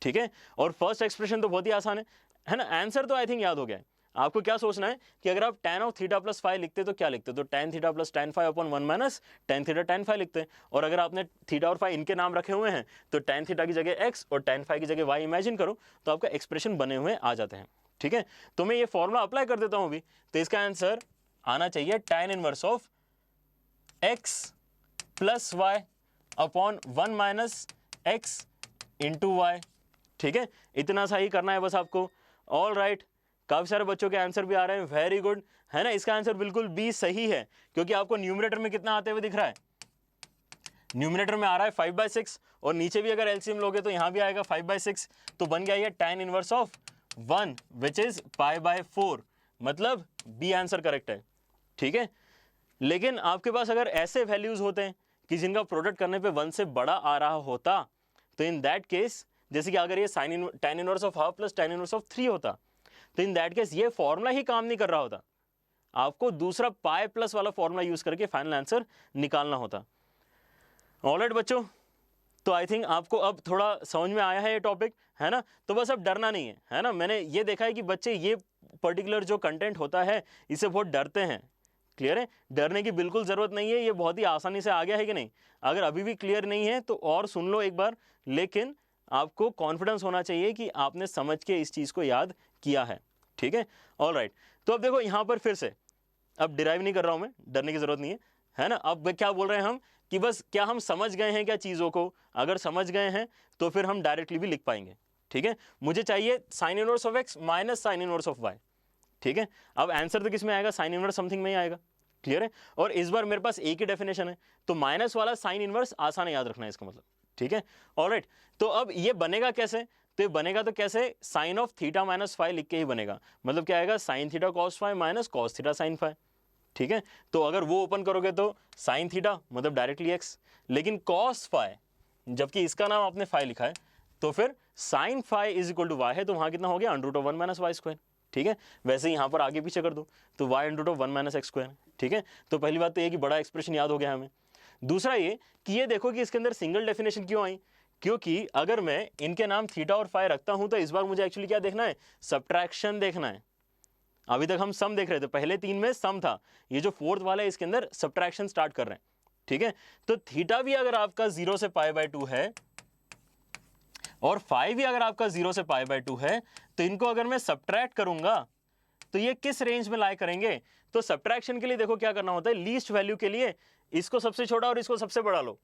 ठीक है। और फर्स्ट एक्सप्रेशन तो बहुत ही आसान है ना, आंसर तो आई थिंक याद हो गया है। आपको क्या सोचना है कि अगर आप tan of theta plus five लिखते तो क्या लिखते, तो tan theta plus tan five upon 1 minus tan theta tan five लिखते हैं। और अगर आपने थीटा और फाइव इनके नाम रखे हुए हैं तो tan थीटा की जगह x और tan फाइव की जगह y इमेजिन करो, तो आपका एक्सप्रेशन बने हुए आ जाते हैं, ठीक है। तो मैं ये फॉर्मूला अप्लाई कर देता हूं अभी, तो इसका आंसर आना चाहिए tan inverse of x plus y upon 1 minus x into y, ठीक है। इतना सा ही करना है बस आपको, ऑल राइट। काफी सारे बच्चों के आंसर भी आ रहे हैं, वेरी गुड, है ना। इसका आंसर बिल्कुल बी सही है, क्योंकि आपको न्यूमरेटर में कितना आते हुए दिख रहा है, न्यूमरेटर में आ रहा है 5/6, और नीचे भी अगर एलसीएम लोगे तो यहां भी आएगा 5/6, तो बन गया ये tan inverse of 1 which is pi by 4, मतलब बी आंसर करेक्ट है, ठीक है। लेकिन आपके पास अगर ऐसे वैल्यूज होते हैं कि जिनका प्रोडक्ट करने पे 1 से बड़ा आ रहा होता, तो इन दैट केस, जैसे कि अगर ये tan inverse of half plus tan inverse of 3 होता, तो इन दैट केस ये फॉर्मूला ही काम नहीं कर रहा होता, आपको दूसरा पाई प्लस वाला फॉर्मूला यूज करके फाइनल आंसर निकालना होता। ऑलराइट बच्चों, तो आई थिंक आपको अब थोड़ा समझ में आया है ये टॉपिक, है ना। तो बस अब डरना नहीं है ना। मैंने ये देखा है कि बच्चे ये पर्टिकुलर जो कंटेंट होता है इससे बहुत डरते हैं, क्लियर है। डरने की बिल्कुल ज़रूरत नहीं है, ये बहुत ही आसानी से आ गया है कि नहीं। अगर अभी भी क्लियर नहीं है तो और सुन लो एक बार, लेकिन आपको कॉन्फिडेंस होना चाहिए कि आपने समझ के इस चीज़ को याद किया है, ठीक है। ऑल राइट, तो अब देखो यहाँ पर फिर से, अब डिराइव नहीं कर रहा हूँ मैं, डरने की ज़रूरत नहीं है ना। अब क्या बोल रहे हैं हम कि बस क्या हम समझ गए हैं क्या चीज़ों को, अगर समझ गए हैं तो फिर हम डायरेक्टली भी लिख पाएंगे, ठीक है। मुझे चाहिए sine inverse of x minus sine inverse of y, ठीक है। अब आंसर तो किस में आएगा, साइन इनवर्स समथिंग में ही आएगा, क्लियर है। और इस बार मेरे पास एक ही डेफिनेशन है, तो माइनस वाला साइन इनवर्स आसान है याद रखना है इसका मतलब, ठीक है। ऑलराइट, तो अब ये बनेगा कैसे, तो ये बनेगा तो कैसे, sine of theta minus five लिख के ही बनेगा, मतलब क्या आएगा, sine theta cos five minus cos theta sine five. ठीक है, तो अगर वो ओपन करोगे तो साइन थीटा मतलब डायरेक्टली एक्स, लेकिन कॉस फाइव जबकि इसका नाम आपने फाइव लिखा है तो फिर sine five is equal to y है, तो वहां कितना हो गया, under root of one minus y square. ठीक है, वैसे यहाँ पर आगे पीछे कर दो तो y under root of one minus x square. ठीक है, तो पहली बात तो ये कि बड़ा एक्सप्रेशन याद हो गया हमें। दूसरा ये कि ये देखो कि इसके अंदर सिंगल डेफिनेशन क्यों आई, क्योंकि अगर मैं इनके नाम थीटा और फाई रखता हूं तो इस बार मुझे एक्चुअली क्या देखना है, सब्ट्रैक्शन देखना है। अभी तक हम सम देख रहे थे, पहले तीन में सम था, ये जो फोर्थ वाला है इसके अंदर सब्ट्रैक्शन स्टार्ट कर रहे हैं। ठीक है, तो थीटा भी अगर आपका 0 से पाई बाय 2 है और फाई भी अगर आपका 0 से पाई बाय 2 है, तो इनको अगर मैं सब्ट्रैक्ट करूंगा तो ये किस रेंज में लाई करेंगे। तो सब्ट्रैक्शन के लिए देखो क्या करना होता है, लीस्ट वैल्यू के लिए इसको सबसे छोटा और इसको सबसे बड़ा लो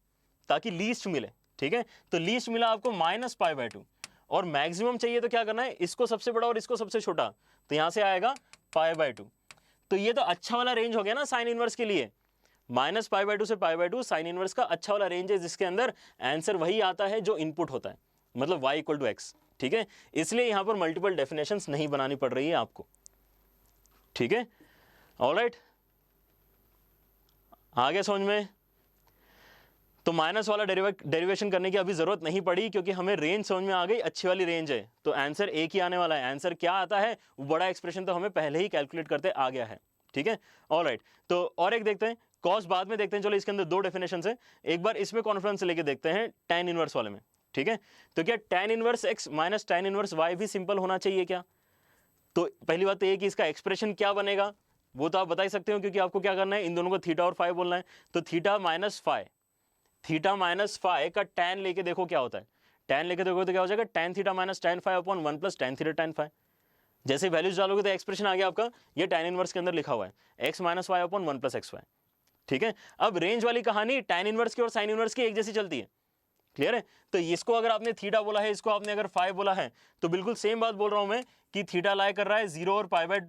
ताकि लीस्ट मिले। ठीक है, तो लीस्ट मिला आपको माइनस पाई बाय 2 और मैक्सिमम चाहिए तो क्या करना है, इसको सबसे बड़ा और इसको सबसे छोटा, तो यहां से आएगा पाई बाय 2। तो ये तो अच्छा वाला रेंज हो गया ना साइन इनवर्स के लिए, माइनस पाई बाय 2 से पाई बाय 2 साइन इनवर्स का अच्छा वाला रेंज है जिसके अंदर आंसर वही आता है जो इनपुट होता है, मतलब y इक्वल टू एक्स। ठीक है, इसलिए यहां पर मल्टीपल डेफिनेशंस नहीं बनानी पड़ रही है आपको। ठीक है, ऑलराइट, आगे समझ में। तो माइनस वाला डेरिवेशन करने की अभी जरूरत नहीं पड़ी क्योंकि हमें रेंज समझ में आ गई, अच्छी वाली रेंज है, तो आंसर एक ही आने वाला है। आंसर क्या आता है, वो बड़ा एक्सप्रेशन तो हमें पहले ही कैलकुलेट करते आ गया है। ठीक है, ऑलराइट, तो और एक देखते हैं, कॉस बाद में देखते हैं, चलो इसके अंदर दो डेफिनेशन है, एक बार इसमें कॉन्फ्रेंस लेके देखते हैं tan इनवर्स वाले में। ठीक है, तो क्या tan inverse x minus tan inverse y भी सिंपल होना चाहिए क्या। तो पहली बात तो ये कि इसका एक्सप्रेशन क्या बनेगा वो तो आप बता ही सकते हो, क्योंकि आपको क्या करना है, इन दोनों को थीटा और फाइव बोलना है। तो थीटा माइनस फाइव का tan लेके देखो क्या होता है, tan लेके देखो तो क्या हो जाएगा, tan theta minus tan five upon 1 plus tan theta tan five. जैसे वैल्यूज डालोगे तो एक्सप्रेशन आ गया आपका, ये tan इनवर्स के अंदर लिखा हुआ है x minus y upon 1 plus x y. ठीक है, अब रेंज वाली कहानी tan इनवर्स की और sin इनवर्स की एक जैसी चलती है, क्लियर है। तो इसको अगर आपने थीटा बोला है, इसको आपने अगर फाइव बोला है, तो बिल्कुल सेम बात बोल रहा हूं मैं कि थीटा लाई कर रहा है 0 और पाई बाय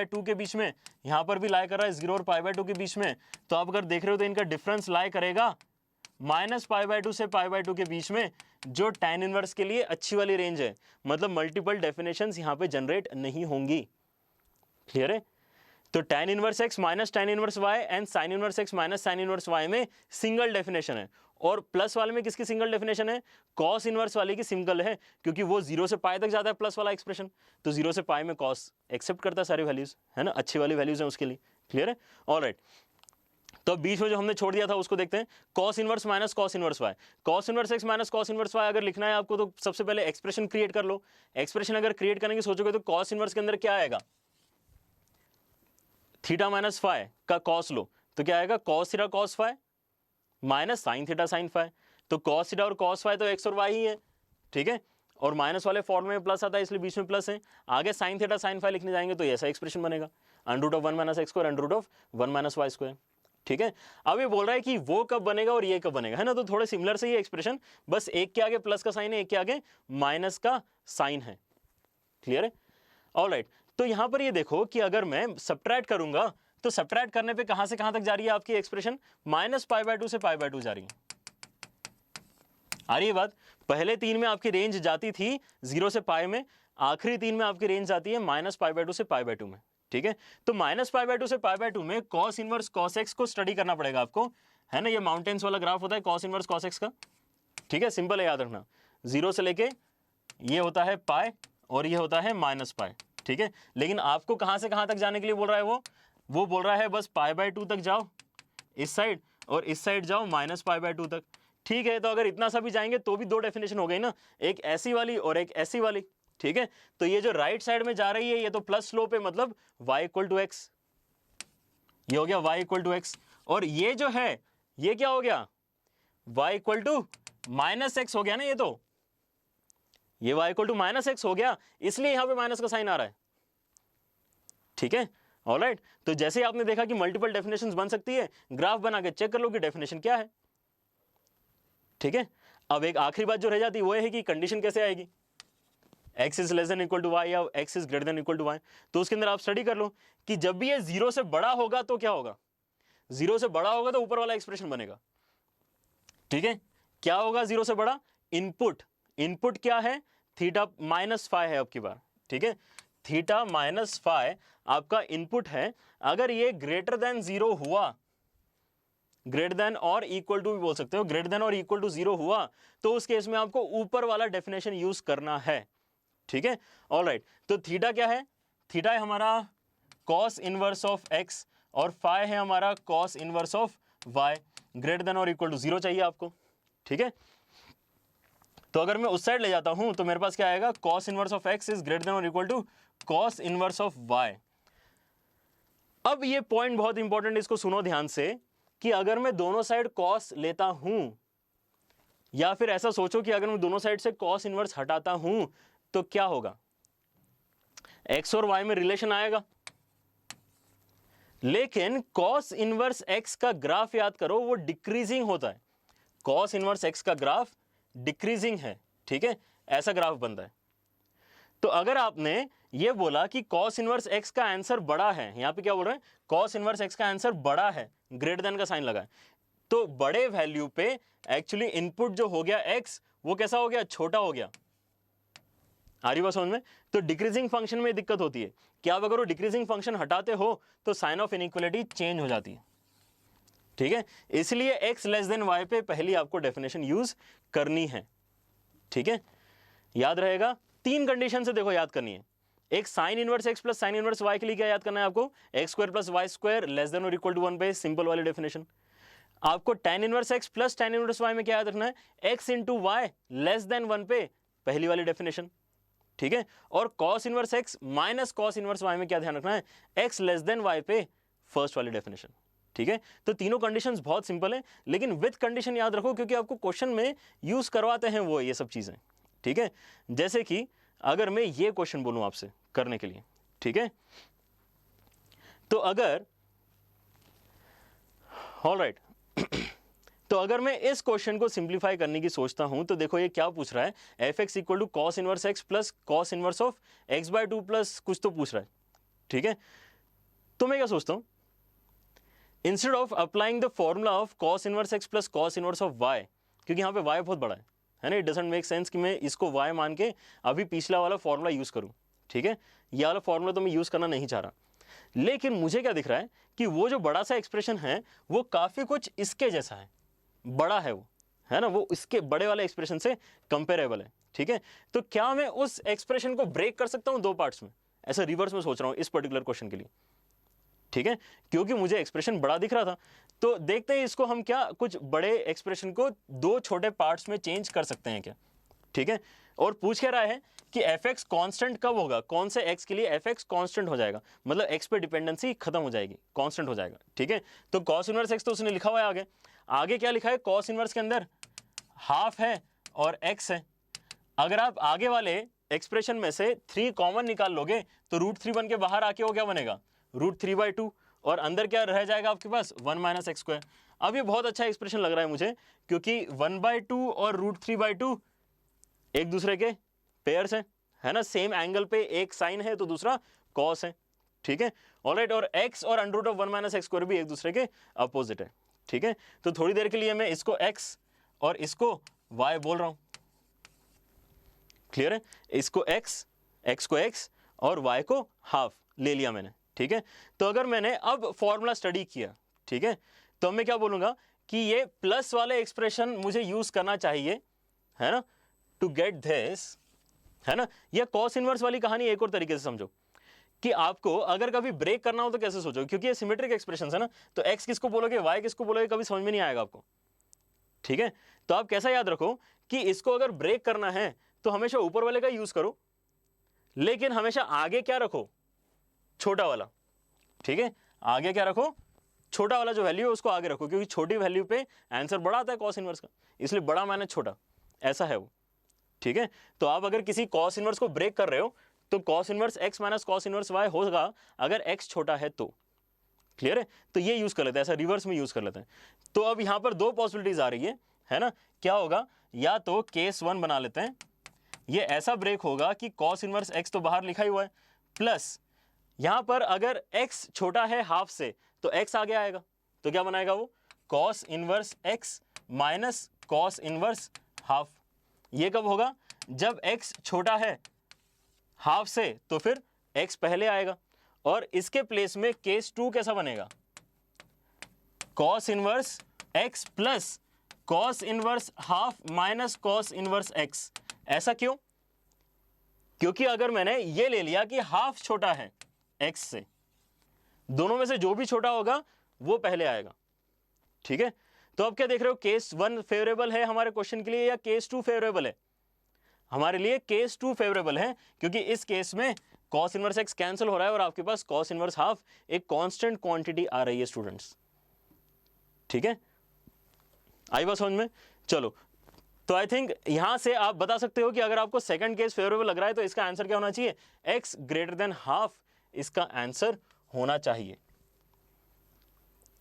2 के बीच में, यहां पर भी लाई कर रहा है 0 और पाई बाय 2 के बीच में। तो आप अगर देख रहे हो तो इनका डिफरेंस लाई करेगा माइनस पाई बाय 2 से पाई बाय 2 के बीच में, जो tan इनवर्स के लिए अच्छी वाली रेंज है, मतलब मल्टीपल डेफिनेशंस यहां पे जनरेट नहीं होंगी। क्लियर है, तो tan inverse x minus tan inverse y and sin inverse x minus sin inverse y में सिंगल डेफिनेशन है, और प्लस वाले में किसकी सिंगल डेफिनेशन है, cos इनवर्स वाले की सिंगल है, क्योंकि वो 0 से पाई तक जाता है प्लस वाला एक्सप्रेशन, तो 0 से पाई में cos एक्सेप्ट करता है सारी वैल्यूज, है ना, अच्छी वाली वैल्यूज है उसके लिए। क्लियर है, ऑलराइट, तो बीच में जो हमने छोड़ दिया था उसको देखते हैं, cos inverse minus cos inverse y, cos inverse x minus cos inverse y अगर लिखना है आपको तो सबसे पहले एक्सप्रेशन क्रिएट कर लो। एक्सप्रेशन अगर क्रिएट करने की सोचोगे तो cos इनवर्स के अंदर क्या आएगा, थीटा माइनस फाई का cos लो तो क्या आएगा, cos theta cos phi minus sin theta sin phi. तो cos थीटा और cos फाई तो x और y ही है। ठीक है, और माइनस वाले फॉर्म में प्लस आता है इसलिए बीच में प्लस है। आगे sin थीटा sin फाई लिखने जाएंगे तो ऐसा एक्सप्रेशन बनेगा, under root of 1 minus x square under root of 1 minus y square. ठीक है, अब ये बोल रहा है कि वो कब बनेगा और ये कब बनेगा, है ना, तो थोड़े सिमिलर से ये एक्सप्रेशन, बस एक के आगे प्लस का साइन है, एक के आगे माइनस का साइन है। क्लियर है, ऑलराइट, तो यहां पर ये देखो कि अगर मैं सब्ट्रैक्ट करूंगा तो सब्ट्रैक्ट करने पे कहां से कहां तक जा रही है आपकी एक्सप्रेशन, माइनस पाई बाय 2 से पाई बाय 2 जा रही है। आ रही है बात, पहले तीन में आपकी रेंज जाती थी 0 से पाई में, आखिरी तीन में आपकी रेंज आती है माइनस पाई बाय 2 से पाई बाय 2 में। ठीक है, तो माइनस पाई बाय 2 से पाई बाय 2 में cos इनवर्स cos x को स्टडी करना पड़ेगा आपको, है ना, ये माउंटेन्स वाला ग्राफ होता है cos इनवर्स cos x का। ठीक है, सिंपल है, याद रखना, 0 से लेके ये होता है पाई और ये होता है माइनस पाई। ठीक है, लेकिन आपको कहां से कहां तक जाने के लिए बोल रहा है, वो बोल रहा है बस पाई बाय 2 तक जाओ इस साइड, और इस साइड जाओ माइनस पाई बाय 2 तक। ठीक है, तो अगर इतना सा भी जाएंगे तो भी दो डेफिनेशन हो गई ना, एक ऐसी वाली और एक ऐसी वाली। ठीक है, तो ये जो राइट साइड में जा रही है ये तो प्लस स्लोप है, मतलब y इक्वल टू एक्स, ये हो गया y इक्वल टू एक्स, और ये जो है ये क्या हो गया, y equal to minus x हो गया ना, ये तो ये y equal to minus x हो गया, इसलिए यहां पे माइनस का साइन आ रहा है। ठीक है, ऑलराइट, तो जैसे आपने देखा कि मल्टीपल डेफिनेशंस बन सकती है, ग्राफ बना के चेक कर लो कि डेफिनेशन क्या है। ठीक है, अब एक आखिरी बात जो रह जाती है वो है कि कंडीशन कैसे आएगी, x is less than equal to y या x is greater than equal to y. तो उसके अंदर आप स्टडी कर लो कि जब भी ये 0 से बड़ा होगा तो क्या होगा, 0 से बड़ा होगा तो ऊपर वाला एक्सप्रेशन बनेगा। ठीक है, क्या होगा 0 से बड़ा, इनपुट क्या है, थीटा माइनस फाइव है आपकी बार, ठीक है, थीटा माइनस फाइव आपका इनपुट है। अगर ये ग्रेटर देन जीरो हुआ, ग्रेटर देन और इक्वल टू भी बोल सकते हो, ग्रेटर देन और इक्वल टू जीरो हुआ तो उस केस में आपको ऊपर वाला डेफिनेशन यूज करना है, ठीक है। ऑलराइट, तो थीटा क्या है, थीटा है हमारा cos इनवर्स ऑफ x और फाई है हमारा cos inverse of y, greater than और इक्वल टू जीरो चाहिए आपको, ठीक है। तो अगर मैं उस साइड ले जाता हूं तो मेरे पास क्या आएगा, cos inverse of x is greater than और equal to cos inverse of y। अब ये पॉइंट बहुत इंपॉर्टेंट, इसको सुनो ध्यान से, कि अगर मैं दोनों साइड cos लेता हूं, या फिर ऐसा सोचो कि अगर मैं दोनों साइड से cos इनवर्स हटाता हूं तो क्या होगा, x और y में रिलेशन आएगा, लेकिन cos इनवर्स x का ग्राफ याद करो वो डिक्रीजिंग होता है, cos इनवर्स x का ग्राफ डिक्रीजिंग है, ठीक है, ऐसा ग्राफ बनता है। तो अगर आपने ये बोला कि cos इनवर्स x का आंसर बड़ा है, यहां पे क्या बोल रहे हैं, cos इनवर्स x का आंसर बड़ा है, ग्रेटर देन का साइन लगा है, तो बड़े वैल्यू पे एक्चुअली इनपुट जो हो गया x वो कैसा हो गया, छोटा हो गया। आ रही बात समझ में? तो डिक्रीजिंग फंक्शन में दिक्कत होती है कि आप अगर वो डिक्रीजिंग फंक्शन हटाते हो तो साइन ऑफ इनइक्वालिटी चेंज हो जाती है, ठीक है। इसलिए x लेस देन y पे पहली आपको डेफिनेशन यूज करनी है, ठीक है, याद रहेगा। तीन कंडीशन से देखो याद करनी है, एक sine inverse x plus sine inverse y के लिए क्या याद करना है आपको, x square plus y square less than और इक्वल टू 1 पे सिंपल वाली डेफिनेशन। आपको tan inverse x plus tan inverse y में क्या याद रखना है, x into y less than 1 पे पहली वाली डेफिनेशन, ठीक है। और cos inverse x minus cos inverse y में क्या ध्यान रखना है, x लेस देन y पे फर्स्ट वाली डेफिनेशन, ठीक है। तो तीनों कंडीशंस बहुत सिंपल है, लेकिन विद कंडीशन याद रखो क्योंकि आपको क्वेश्चन में यूज करवाते हैं वो ये सब चीजें, ठीक है। जैसे कि अगर मैं ये क्वेश्चन बोलूं आपसे करने के लिए, ठीक है, तो अगर ऑलराइट तो अगर मैं इस क्वेश्चन को सिंप्लीफाई करने की सोचता हूं तो देखो ये क्या पूछ रहा है, F x equal to cos inverse x plus cos inverse of x by two plus कुछ तो पूछ रहा है, ठीक है। तो मैं क्या सोचता हूं, instead of applying the formula of cos inverse x plus cos inverse of y, क्योंकि यहां पे वाई बहुत बड़ा है ना, इट डजंट मेक सेंस कि मैं इसको वाई मान के अभी पिछला वाला फॉर्मूला यूज करूं, ठीक है। ये वाला फॉर्मूला तो मैं यूज करना नहीं चाह रहा, लेकिन मुझे क्या दिख रहा है कि वो जो बड़ा सा एक्सप्रेशन है वो काफी कुछ इसके जैसा है, बड़ा है वो, है ना, वो इसके बड़े वाले एक्सप्रेशन से कंपेरेबल है, ठीक है। तो क्या मैं उस एक्सप्रेशन को ब्रेक कर सकता हूं दो पार्ट्स में, ऐसा रिवर्स में सोच रहा हूं इस पर्टिकुलर क्वेश्चन के लिए, ठीक है, क्योंकि मुझे एक्सप्रेशन बड़ा दिख रहा था। तो देखते हैं इसको हम क्या कुछ बड़े एक्सप्रेशन को दो छोटे पार्ट्स में चेंज कर सकते हैं क्या, ठीक है। और पूछ क्या रहा है कि एफ एक्स कॉन्स्टेंट कब होगा, कौन से एक्स के लिए एफ एक्स कॉन्स्टेंट हो जाएगा, मतलब एक्स पे डिपेंडेंसी खत्म हो जाएगी, कॉन्स्टेंट हो जाएगा, ठीक है। तो कॉस इनवर्स एक्स तो उसने लिखा हुआ है आगे, आगे क्या लिखा है, कॉस इनवर्स के अंदर हाफ है और एक्स है। अगर आप आगे वाले एक्सप्रेशन में से 3 कॉमन निकाल लोगे तो √3 बन के बाहर आके वो क्या बनेगा, √3/2, और अंदर क्या रह जाएगा आपके पास 1 माइनस एक्स स्क्वायर। अब ये बहुत अच्छा एक्सप्रेशन लग रहा है मुझे, क्योंकि 1/2 और √3/2 एक दूसरे के पेयर्स हैं, है ना, सेम एंगल पे एक साइन है तो दूसरा कॉस है, ठीक है। ऑलराइट, और x और √1 माइनस एक्स स्क्वायर भी एक दूसरे के अपोजिट है, ठीक है। तो थोड़ी देर के लिए मैं इसको x और इसको y बोल रहा हूं, क्लियर है, इसको x को x और y को हाफ ले लिया मैंने, ठीक है। तो अगर मैंने अब फॉर्मूला स्टडी किया, ठीक है, तो मैं क्या बोलूंगा कि ये प्लस वाले एक्सप्रेशन मुझे यूज करना चाहिए, है ना, टू गेट दिस, है ना। यह कॉस इनवर्स वाली कहानी एक और तरीके से समझो कि आपको अगर कभी ब्रेक करना हो तो कैसे सोचो, क्योंकि ये सिमेट्रिक एक्सप्रेशन है ना, तो x किसको बोलोगे y किसको बोलोगे कभी समझ में नहीं आएगा आपको, ठीक है। तो आप कैसा याद रखो कि इसको अगर ब्रेक करना है तो हमेशा ऊपर वाले का यूज करो, लेकिन हमेशा आगे क्या रखो, छोटा वाला, ठीक है, आगे क्या रखो, छोटा वाला जो वैल्यू है उसको आगे रखो, क्योंकि छोटी वैल्यू पे आंसर बड़ा आता है कॉस इनवर्स का, इसलिए बड़ा माइनस छोटा, ऐसा है वो, ठीक है। तो आप अगर किसी कॉस इनवर्स को ब्रेक कर रहे हो तो cos inverse x minus cos inverse y होगा अगर x छोटा है तो, क्लियर है। तो ये यूज कर लेते हैं, ऐसा रिवर्स में यूज कर लेते हैं। तो अब यहां पर दो पॉसिबिलिटीज आ रही है ना, क्या होगा, या तो केस 1 बना लेते हैं, ये ऐसा ब्रेक होगा कि कॉस इनवर्स x तो बाहर लिखा ही हुआ है, प्लस यहां पर अगर x छोटा है हाफ से तो x आगे आएगा, तो क्या बनाएगा वो, cos inverse x minus cos inverse half. ये कब होगा, जब x छोटा है हाफ से तो फिर x पहले आएगा, और इसके प्लेस में केस 2 कैसा बनेगा, cos inverse x plus cos inverse half minus cos inverse x। ऐसा क्यों? क्योंकि अगर मैंने ये ले लिया कि हाफ छोटा है x से, दोनों में से जो भी छोटा होगा वो पहले आएगा। ठीक है, तो अब क्या देख रहे हो, केस 1 फेवरेबल है हमारे क्वेश्चन के लिए या केस 2 फेवरेबल है? हमारे लिए केस 2 फेवरेबल है, क्योंकि इस केस में cos इनवर्स x कैंसिल हो रहा है और आपके पास cos इनवर्स हाफ एक कांस्टेंट क्वांटिटी आ रही है स्टूडेंट्स। ठीक है, आई बात समझ में? चलो, तो आई थिंक यहां से आप बता सकते हो कि अगर आपको सेकंड केस फेवरेबल लग रहा है तो इसका आंसर क्या होना चाहिए, x ग्रेटर देन हाफ इसका आंसर होना चाहिए।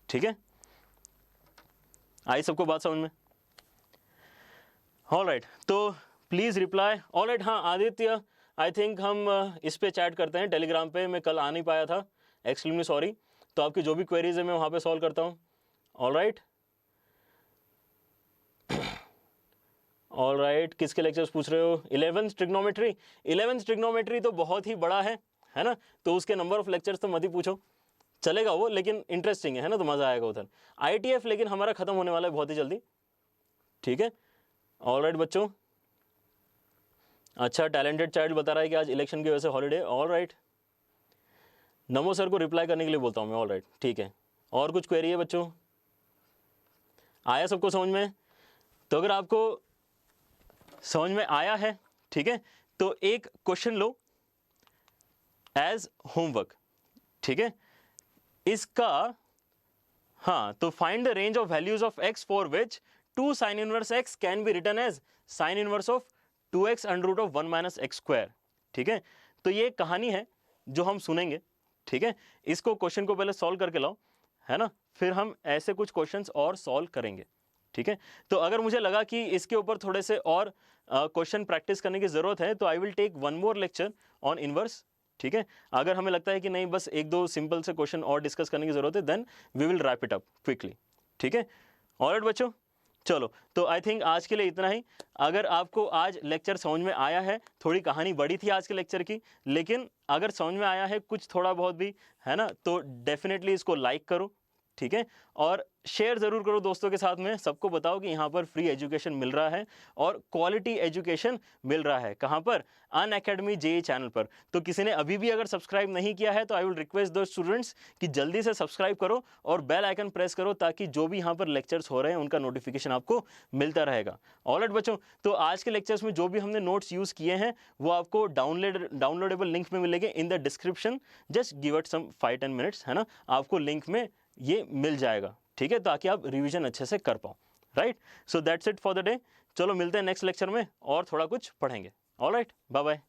ठीक है, आई सबको बात समझ में? ऑलराइट, तो प्लीज रिप्लाई। ऑलराइट, हाँ आदित्य, आई थिंक हम इस पे चैट करते हैं टेलीग्राम पे, मैं कल आ नहीं पाया था, एक्सट्रीमली सॉरी। तो आपकी जो भी क्वेरीज है मैं वहां पे सॉल्व करता हूँ। ऑलराइट, ऑलराइट, किसके लेक्चर्स पूछ रहे हो? 11th trigonometry. 11th ट्रिग्नोमेट्री तो बहुत ही बड़ा है ना, तो उसके नंबर ऑफ लेक्चर्स तो मत ही पूछो, चलेगा वो, लेकिन इंटरेस्टिंग है ना, तो मजा आएगा उधर। ITF लेकिन हमारा खत्म होने वाला है बहुत ही जल्दी। ठीक है, ऑलराइट बच्चों। अच्छा, टैलेंटेड चाइल्ड बता रहा है कि आज इलेक्शन की वजह से हॉलीडे। ऑलराइट, नमो सर को रिप्लाई करने के लिए बोलता हूँ मैं। ऑलराइट, ठीक है, और कुछ क्वेरी है बच्चों? आया सबको समझ में? तो अगर आपको समझ में आया है, ठीक है, तो एक क्वेश्चन लो एज होमवर्क। ठीक है, इसका, हाँ, तो find the range of values of x for which 2 sin inverse x can be written as sin inverse of 2x under root of 1 minus x square. ठीक है, तो ये कहानी है जो हम सुनेंगे। ठीक है, इसको क्वेश्चन को पहले सॉल्व करके लाओ, है ना, फिर हम ऐसे कुछ क्वेश्चंस और सॉल्व करेंगे। ठीक है, तो अगर मुझे लगा कि इसके ऊपर थोड़े से और क्वेश्चन प्रैक्टिस करने की जरूरत है तो I will take 1 more lecture on inverse. ठीक है, अगर हमें लगता है कि नहीं बस 1-2 सिंपल से क्वेश्चन और डिस्कस करने की जरूरत है, then we will wrap it up quickly. ठीक है, ऑलराइट बच्चों, चलो, तो आई थिंक आज के लिए इतना ही। अगर आपको आज लेक्चर समझ में आया है, थोड़ी कहानी बड़ी थी आज के लेक्चर की, लेकिन अगर समझ में आया है कुछ थोड़ा बहुत भी, है ना, तो डेफिनेटली इसको लाइक करो। ठीक है, और शेयर ज़रूर करो दोस्तों के साथ में, सबको बताओ कि यहाँ पर फ्री एजुकेशन मिल रहा है और क्वालिटी एजुकेशन मिल रहा है। कहाँ पर? अनअकैडमी JEE चैनल पर। तो किसी ने अभी भी अगर सब्सक्राइब नहीं किया है तो आई विल रिक्वेस्ट दो स्टूडेंट्स कि जल्दी से सब्सक्राइब करो और बेल आइकन प्रेस करो, ताकि जो भी यहाँ पर लेक्चर्स हो रहे हैं उनका नोटिफिकेशन आपको मिलता रहेगा। ऑलराइट बच्चों, तो आज के लेक्चर्स में जो भी हमने नोट्स यूज़ किए हैं वो आपको डाउनलोडेबल लिंक में मिलेंगे in the description. Just give it some 5-10 minutes, है ना, आपको लिंक में ये मिल जाएगा। ठीक है, ताकि आप रिवीजन अच्छे से कर पाओ। Right, so that's it for the day. चलो मिलते हैं नेक्स्ट लेक्चर में और थोड़ा कुछ पढ़ेंगे। All right, bye bye.